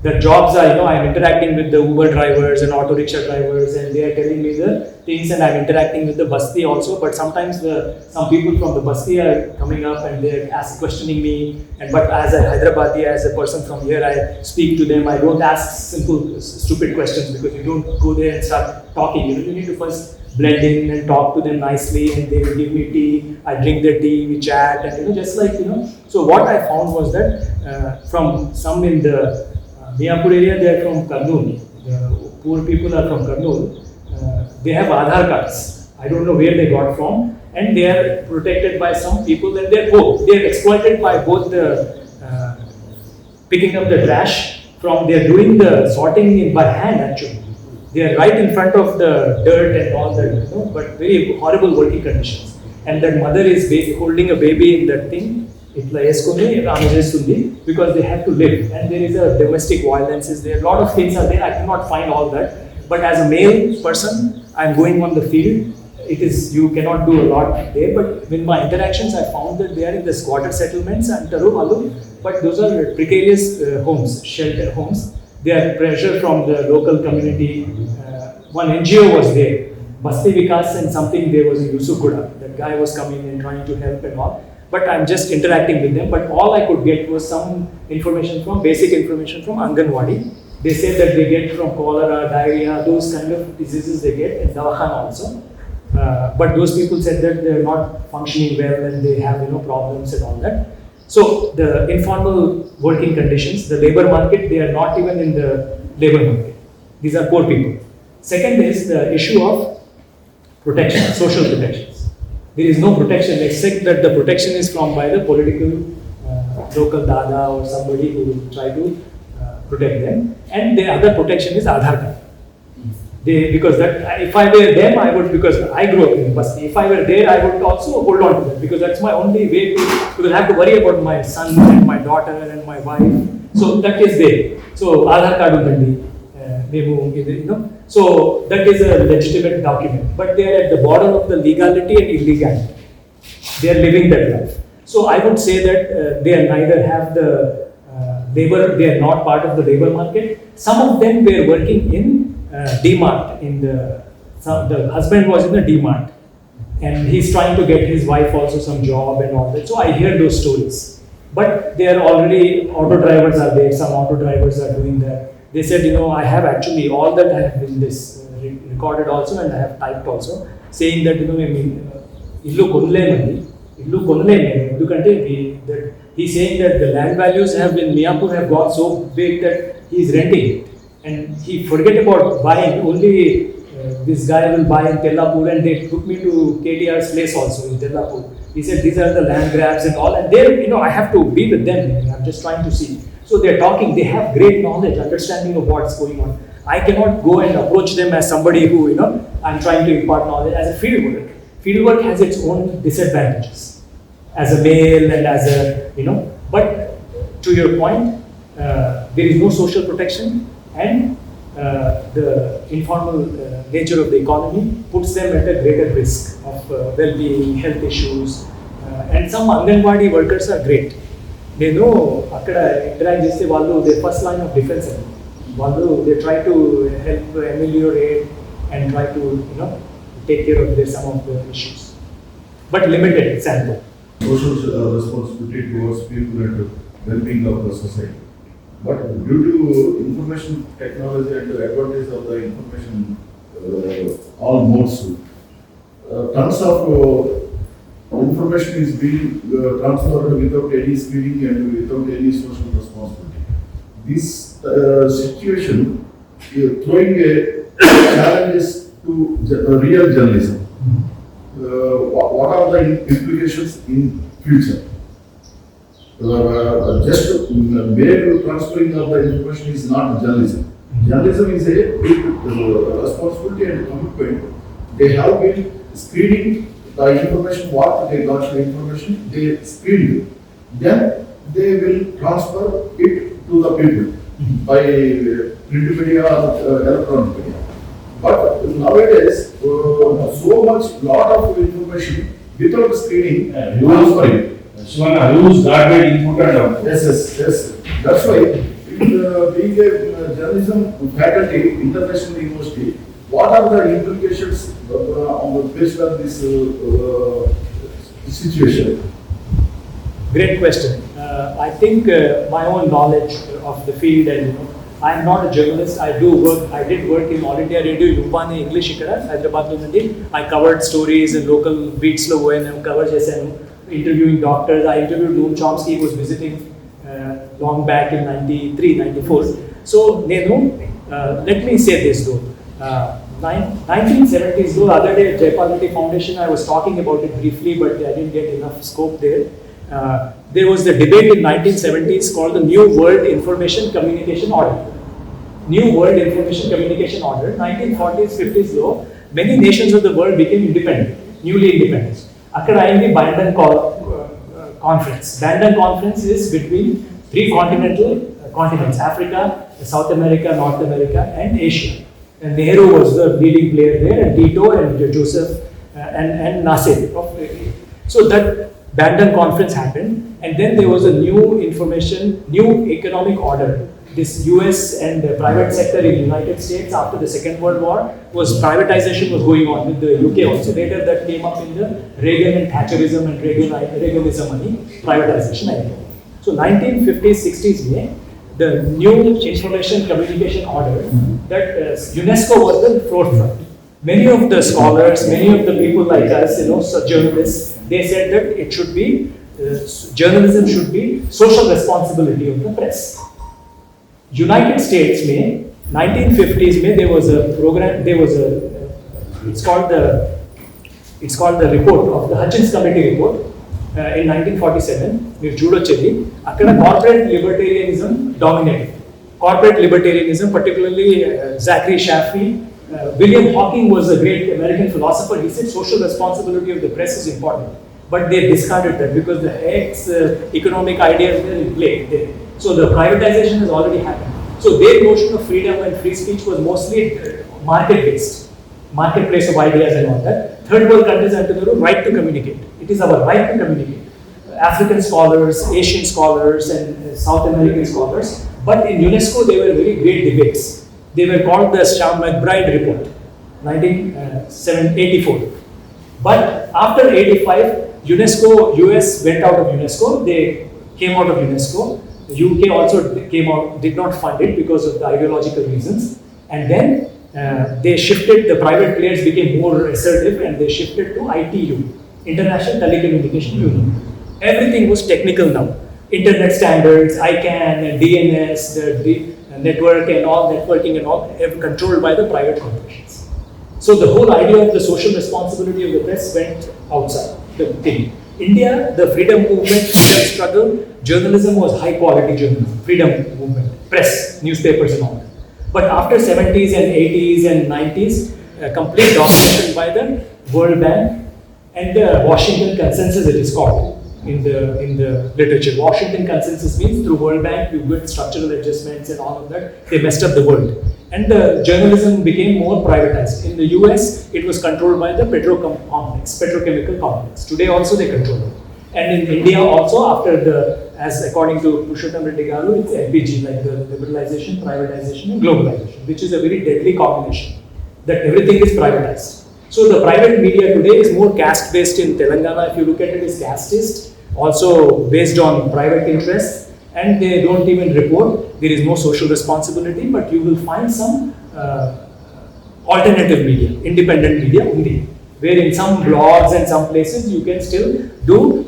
The jobs are, I'm interacting with the Uber drivers and auto rickshaw drivers, and they are telling me the things, and I'm interacting with the Basti also. But sometimes some people from the Basti are coming up and they're questioning me. But as a Hyderabadi, as a person from here, I speak to them. I don't ask simple, stupid questions, because you don't go there and start talking. You need to first blend in and talk to them nicely, and they will give me tea. I drink their tea, we chat, and just like. So what I found was that from some in the Miapur area, they are from Kurnool. The poor people are from Kurnool. They have Aadhaar cards. I don't know where they got from, and they are protected by some people, and they are exploited by both the picking up the trash from. They are doing the sorting by hand actually. They are right in front of the dirt and all that, but very horrible working conditions. And that mother is holding a baby in that thing, because they have to live. And there is a domestic violence, there are a lot of things are there, I cannot find all that. But as a male person, I'm going on the field, you cannot do a lot there, but with my interactions, I found that they are in the squatter settlements and but those are precarious homes, shelter homes. They are pressure from the local community. One NGO was there, Basti Vikas and something, there was a Yusukuda. That guy was coming and trying to help and all. But I'm just interacting with them. But all I could get was some basic information from Anganwadi. They said that they get from cholera, diarrhea, those kind of diseases they get, and Dawakhan also. But those people said that they're not functioning well and they have problems and all that. So the informal working conditions, the labor market, they are not even in the labor market. These are poor people. Second is the issue of protection, social protections. There is no protection except that the protection is by the political local dada or somebody who will try to protect them. And the other protection is Aadhaar card. Because that, if I were them, I would, because I grew up in Basti, if I were there, I would also hold on to that, because that's my only way because I have to worry about my son and my daughter and my wife. So that is there. So Aadhaar card undandi, so that is a legitimate document. But they are at the border of the legality and illegality. They are living that life. So I would say that they are neither have the labor, they are not part of the labor market. Some of them were working in D-Mart. The husband was in the D-Mart and he's trying to get his wife also some job and all that. So I hear those stories. But they are already, auto drivers are there, some auto drivers are doing that. They said, I have actually all that I have been recorded also and I have typed also, saying that, he's saying that the land values in Miyapur have gone so big that he's renting it. And he forget about buying, only this guy will buy in Tellapur, and they took me to KTR's place also in Tellapur. He said these are the land grabs and all, and there, I have to be with them, I'm just trying to see. So they're talking, they have great knowledge, understanding of what's going on. I cannot go and approach them as somebody who, I'm trying to impart knowledge as a field work. Field work has its own disadvantages as a male and as a, but to your point, there is no social protection. And the informal nature of the economy puts them at a greater risk of well-being, health issues. And some Anganwadi workers are great. They know, interact their first line of defense. They try to help ameliorate and try to take care of some of the issues. But limited sample. Social responsibility towards people and well-being of the society. But due to information technology and the advantage of the information, all modes, tons of information is being transferred without any screening and without any social responsibility. This situation is throwing a challenges to real journalism. What are the implications in future? Just mere transferring of the information is not journalism. Journalism is a big responsibility and commitment. They have been screening the information, what they got the information, they screen it. Then they will transfer it to the people by print media or electronic media. But nowadays, so much lot of information without screening, transferring. Use garbage input and output. Yes. That's why, being a journalism faculty, international university, what are the implications based on this situation? Great question. I think my own knowledge of the field, and I am not a journalist. I did work in All India Radio, Yupani English ikkada, Hyderabad. I covered stories in local beats lo ONM, covered interviewing doctors. I interviewed Noam Chomsky, who was visiting long back in 93, 94. So, let me say this though. 1970s though, the other day at Jayapalati Foundation, I was talking about it briefly, but I didn't get enough scope there. There was the debate in 1970s called the New World Information Communication Order. new World Information Communication Order, 1940s, 50s law, many nations of the world became independent, newly independent. Akkada ayindi Bandung Conference. Bandung Conference is between 3 continental continents, Africa, South America, North America and Asia. And Nehru was the leading player there, and Tito and Joseph and Nasser. So that Bandung Conference happened, and then there was a new economic order. This US and the private sector in the United States after the Second World War privatization was going on with the UK also. Later that came up in the Reagan and Thatcherism and Reaganism money privatization idea. So 1950s, 60s में the new information communication order that UNESCO was the forefront. Many of the scholars, many of the people like us, journalists, they said that it should be journalism should be social responsibility of the press. United States में 1950s में there was a program, it's called the report of the Hutchins Committee report in 1947 with Judo Chelli. Akkada corporate libertarianism dominated. Corporate libertarianism, particularly Zachary Shafi, William Hawking was a great American philosopher. He said social responsibility of the press is important, but they discarded that because the economic ideas were in play there. So the privatization has already happened. So their notion of freedom and free speech was mostly market-based, marketplace of ideas and all that. Third world countries have the right to communicate. It is our right to communicate. African scholars, Asian scholars, and South American scholars. But in UNESCO, they were very great debates. They were called the Shah McBride Report, 1984. But after 85, US went out of UNESCO. They came out of UNESCO. The UK also did not fund it because of the ideological reasons. And then they shifted, the private players became more assertive and they shifted to ITU, International Telecommunication Union. Everything was technical now. Internet standards, ICANN, DNS, the network and all, networking and all, controlled by the private corporations. So the whole idea of the social responsibility of the press went outside the thing. India, the freedom movement, freedom struggle, journalism was high quality journalism, freedom movement, press, newspapers and all that. But after 70s and 80s and 90s, complete domination by the World Bank and the Washington Consensus, it is called in the literature. Washington Consensus means through World Bank you get structural adjustments and all of that. They messed up the world. And the journalism became more privatized. In the US, it was controlled by the petrochemical complex. Today also they control it. And in India also, as according to Purushottam Reddy Garu, it's LPG, like the liberalization, privatization and globalization, which is a very deadly combination, that everything is privatized. So the private media today is more caste-based in Telangana. If you look at it, is casteist, also based on private interests, and they don't even report. There is no social responsibility, but you will find some alternative media, independent media only, where in some blogs and some places you can still do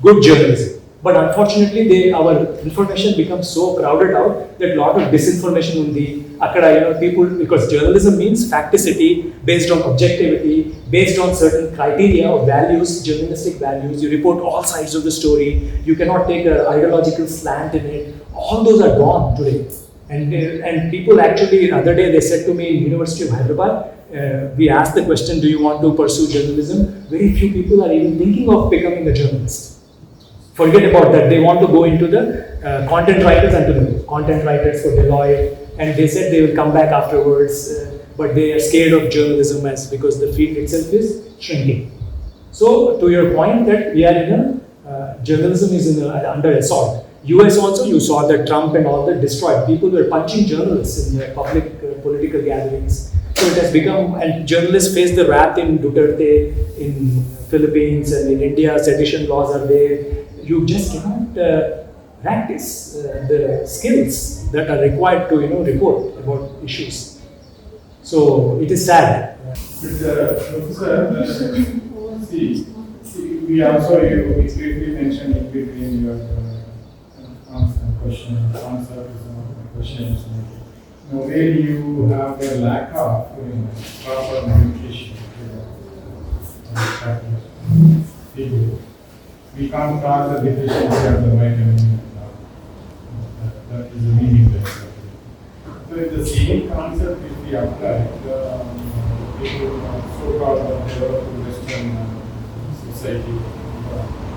good journalism. But unfortunately, our information becomes so crowded out that a lot of disinformation undi. Akkada, people, because journalism means facticity, based on objectivity, based on certain criteria of values, journalistic values. You report all sides of the story. You cannot take an ideological slant in it. All those are gone today. And people actually, the other day they said to me in University of Hyderabad, we asked the question, do you want to pursue journalism? Very few people are even thinking of becoming a journalist. Forget about that. They want to go into the content writers and to the content writers for Deloitte, and they said they will come back afterwards, but they are scared of journalism because the field itself is shrinking. So to your point that we are in journalism is under assault. US also, you saw that Trump and all that destroyed. People were punching journalists in their public political gatherings. So it has become, and journalists face the wrath in Duterte, in Philippines, and in India, sedition laws are there. You just cannot practice the skills that are required to report about issues. So it is sad. Professor, we also you briefly mentioned in between your answer to some of the questions. Where you have the lack of proper communication. We can't cause the deficiency of the vitamin. That is the meaning. with the same concept, if we apply, the people so-called developed Western society,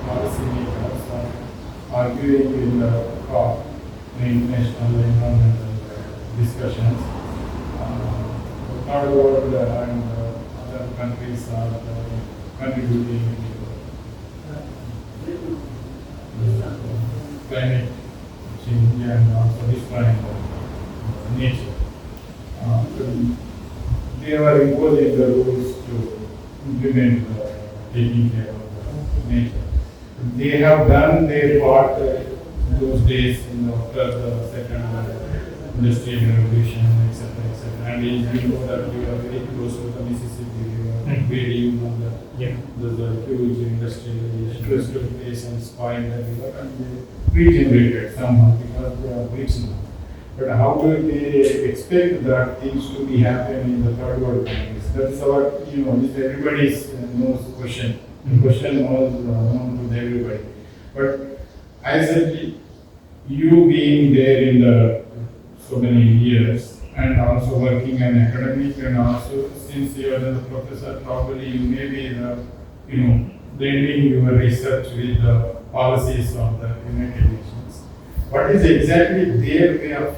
policymakers are arguing in the COP, the international environmental discussions. Third world and other countries are contributing to climate change and also destroying nature. They were imposing the rules to implement taking care of the nature. They have done their part those days after the second industrial revolution, etc., etc. And you know that we are very close to the Mississippi River, where you know that there's a huge industrialization took place and spoiled the river, and they regenerated somehow because they are rich now. But how do they expect that things to be happening in the third world countries? That's our, this everybody's knows question. The question was known to everybody. But I said, you being there in the so many years and also working in academic, and also since you are the professor, probably you may be the, blending your research with the policies of the United Nations. What is exactly their way of,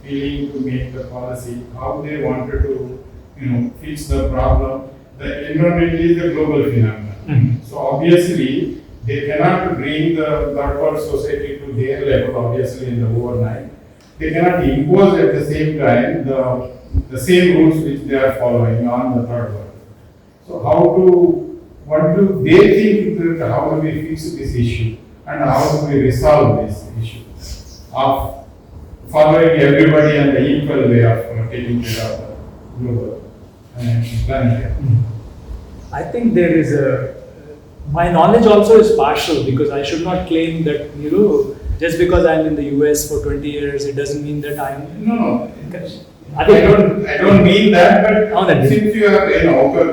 feeling to make the policy, how they wanted to, fix the problem? The environment is a global phenomenon. So obviously, they cannot bring the third world society to their level, obviously, in the overnight. They cannot impose at the same time the same rules which they are following on the third world. So what do they think that how do we fix this issue and how do we resolve this issue of following everybody and the equal way of taking care of the global and planetary? I think there is my knowledge also is partial, because I should not claim that, just because I'm in the US for 20 years, it doesn't mean that I'm... No. I don't mean that, but since you are,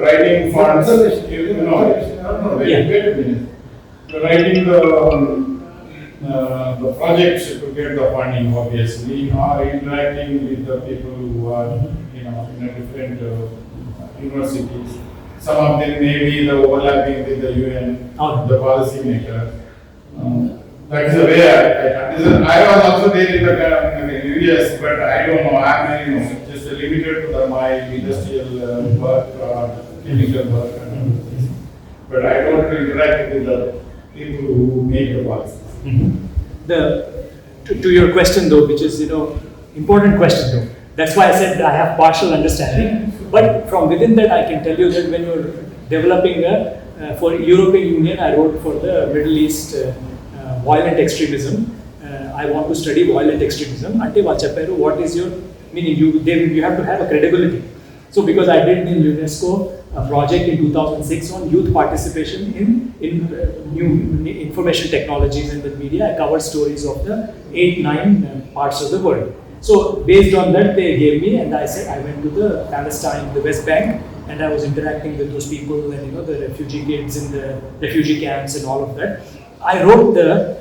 writing funds, wait a minute. You're writing the projects to get the funding, obviously, or interacting with the people who are, in a different universities. Some of them may be the overlapping with the UN, the policy maker. That is the way I was also there in the US, but I don't know. I'm just limited to my industrial work or clinical work. But I don't interact with the people who make the policies. To your question though, which is important question though. That's why I said I have partial understanding. But from within that, I can tell you that when you're developing for European Union, I wrote for the Middle East violent extremism. I want to study violent extremism. What is your meaning? You have to have a credibility. So because I did in UNESCO a project in 2006 on youth participation in new information technologies and the media, I covered stories of the 8-9 parts of the world. So based on that, they gave me, and I said I went to the Palestine, the West Bank, and I was interacting with those people and the refugee kids in the refugee camps and all of that. I wrote the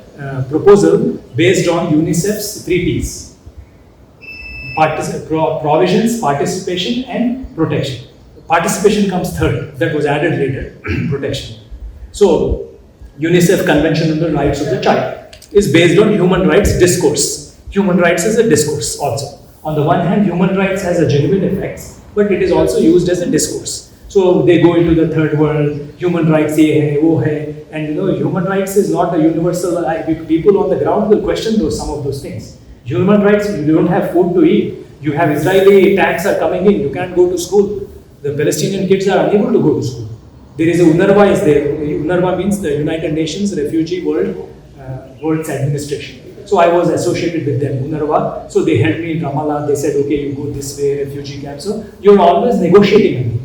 proposal based on UNICEF's 3 Ps: provisions, participation, and protection. Participation comes third. That was added later. Protection. So UNICEF Convention on the Rights of the Child is based on human rights discourse. Human rights is a discourse also. On the one hand, human rights has a genuine effects, but it is also used as a discourse. So they go into the third world, human rights ye hai, wo hai, and human rights is not a universal. People on the ground will question some of those things. Human rights, you don't have food to eat. You have Israeli tanks are coming in, you can't go to school. The Palestinian kids are unable to go to school. There is a UNRWA is there. UNRWA means the United Nations Refugee World's Administration. So I was associated with them, UNRWA. So they helped me in Ramallah. They said, okay, you go this way, refugee camp. So you're always negotiating.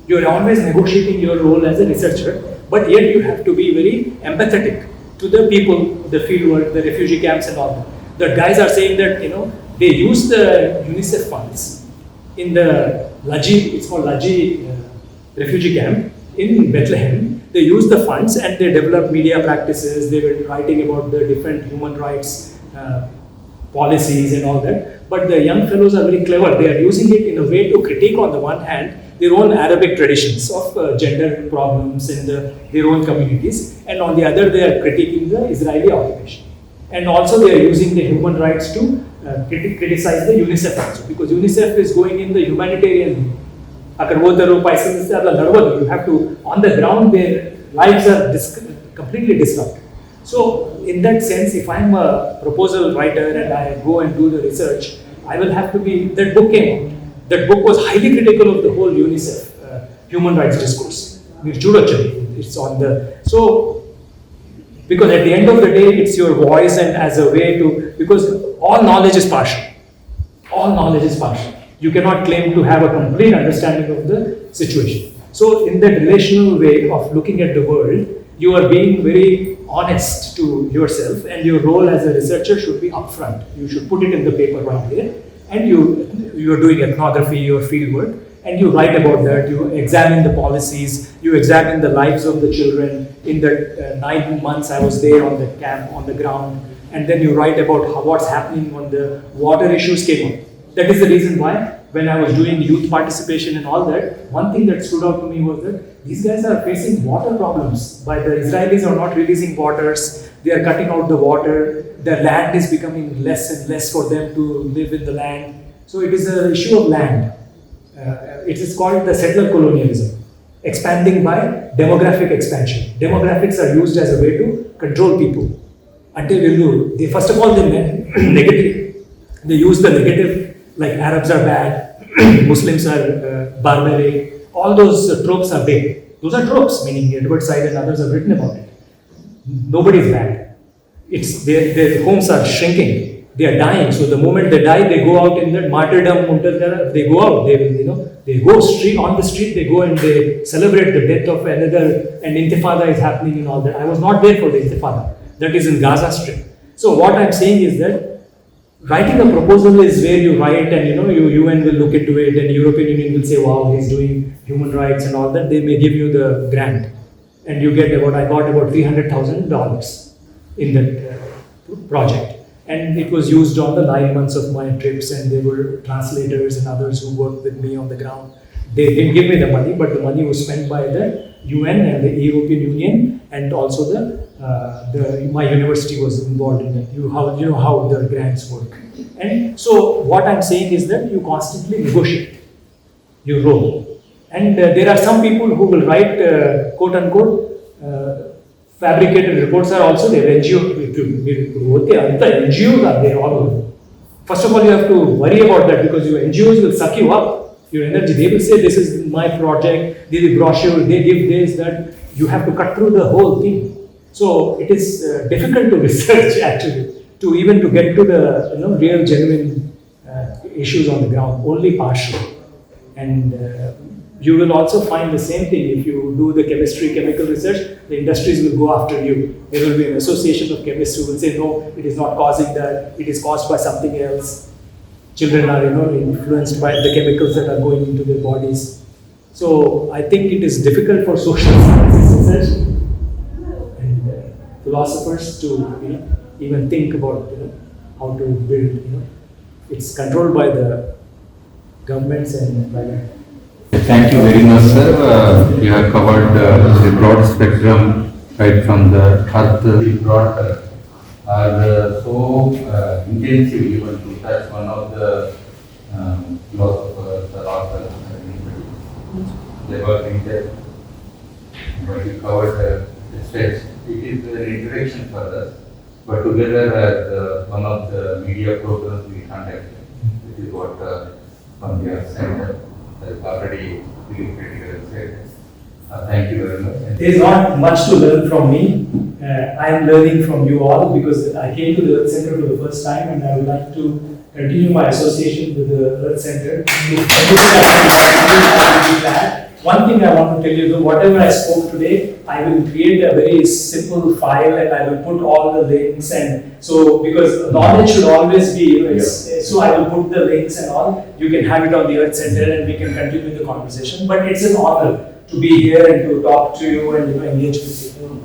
You're always negotiating your role as a researcher, but yet you have to be very empathetic to the people, the field work, the refugee camps and all that. The guys are saying that, they use the UNICEF funds in the Laji, it's called Laji refugee camp in Bethlehem. They use the funds and they develop media practices. They were writing about the different human rights policies and all that. But the young fellows are very clever. They are using it in a way to critique, on the one hand, their own Arabic traditions of gender problems in their own communities, and on the other, they are critiquing the Israeli occupation. And also, they are using the human rights to criticize the UNICEF also, because UNICEF is going in the humanitarian. You have to, on the ground, their lives are completely disrupted. So, in that sense, if I'm a proposal writer and I go and do the research, I will have to be, that book came out. That book was highly critical of the whole UNICEF human rights discourse. It's on the, so, because at the end of the day, it's your voice, and as a way to, because all knowledge is partial. All knowledge is partial. You cannot claim to have a complete understanding of the situation. So, in that relational way of looking at the world, you are being very honest to yourself, and your role as a researcher should be upfront. You should put it in the paper right there, and you are doing ethnography or field work, and you write about that, you examine the policies, you examine the lives of the children. In the 9 months I was there on the camp, on the ground, and then you write about what's happening when the water issues came up. That is the reason why, when I was doing youth participation and all that, one thing that stood out to me was that these guys are facing water problems. By the Israelis are not releasing waters, they are cutting out the water, the land is becoming less and less for them to live in the land. So it is an issue of land. It is called the settler colonialism, expanding by demographic expansion. Demographics are used as a way to control people. Until they first of all, they negative. They use the negative, like Arabs are bad, Muslims are barbaric. All those tropes are big. Those are tropes, meaning Edward Said and others have written about it. Nobody is bad. It's their homes are shrinking. They are dying. So the moment they die, they go out in that martyrdom. They go out. They will, they go street on the street. They go and they celebrate the death of another. And Intifada is happening and all that. I was not there for the Intifada. That is in Gaza Strip. So what I'm saying is that writing a proposal is where you write, and UN will look into it, and European Union will say, wow, he's doing human rights and all that. They may give you the grant, and you get I got about $300,000 in that project. And it was used on the 9 months of my trips, and there were translators and others who worked with me on the ground. They didn't give me the money, but the money was spent by the UN and the European Union, and also my university was involved in that. You know how the grants work. And so what I'm saying is that you constantly negotiate your role. And there are some people who will write quote unquote fabricated reports are also there. NGOs are there all over. First of all, you have to worry about that, because your NGOs will suck you up, your energy. They will say, this is my project, they will brochure, they give this, that. You have to cut through the whole thing. So it is difficult to research actually, to get to the real genuine issues on the ground, only partial. And you will also find the same thing if you do the chemical research. The industries will go after you. There will be an association of chemists who will say, no, it is not causing that, it is caused by something else. Children are influenced by the chemicals that are going into their bodies. So I think it is difficult for social sciences research and philosophers to even think about how to build. It's controlled by the governments and by the. Thank you very much, sir. You have covered the broad spectrum, right from the earth. The broad are so intensive, even to touch one of the philosophers or authors. They were in depth, but you covered the steps. It is an introduction for us, but together as one of the media programs we conduct, this is what from your center has already been critical said. Thank you very much. There is not much to learn from me. I am learning from you all, because I came to the Earth Center for the first time, and I would like to continue my association with the Earth Center. One thing I want to tell you, though, whatever I spoke today, I will create a very simple file, and I will put all the links, and so, because knowledge should always be, so I will put the links and all. You can have it on the Earth Center, and we can continue the conversation. But it's an honor to be here and to talk to you and engage with you.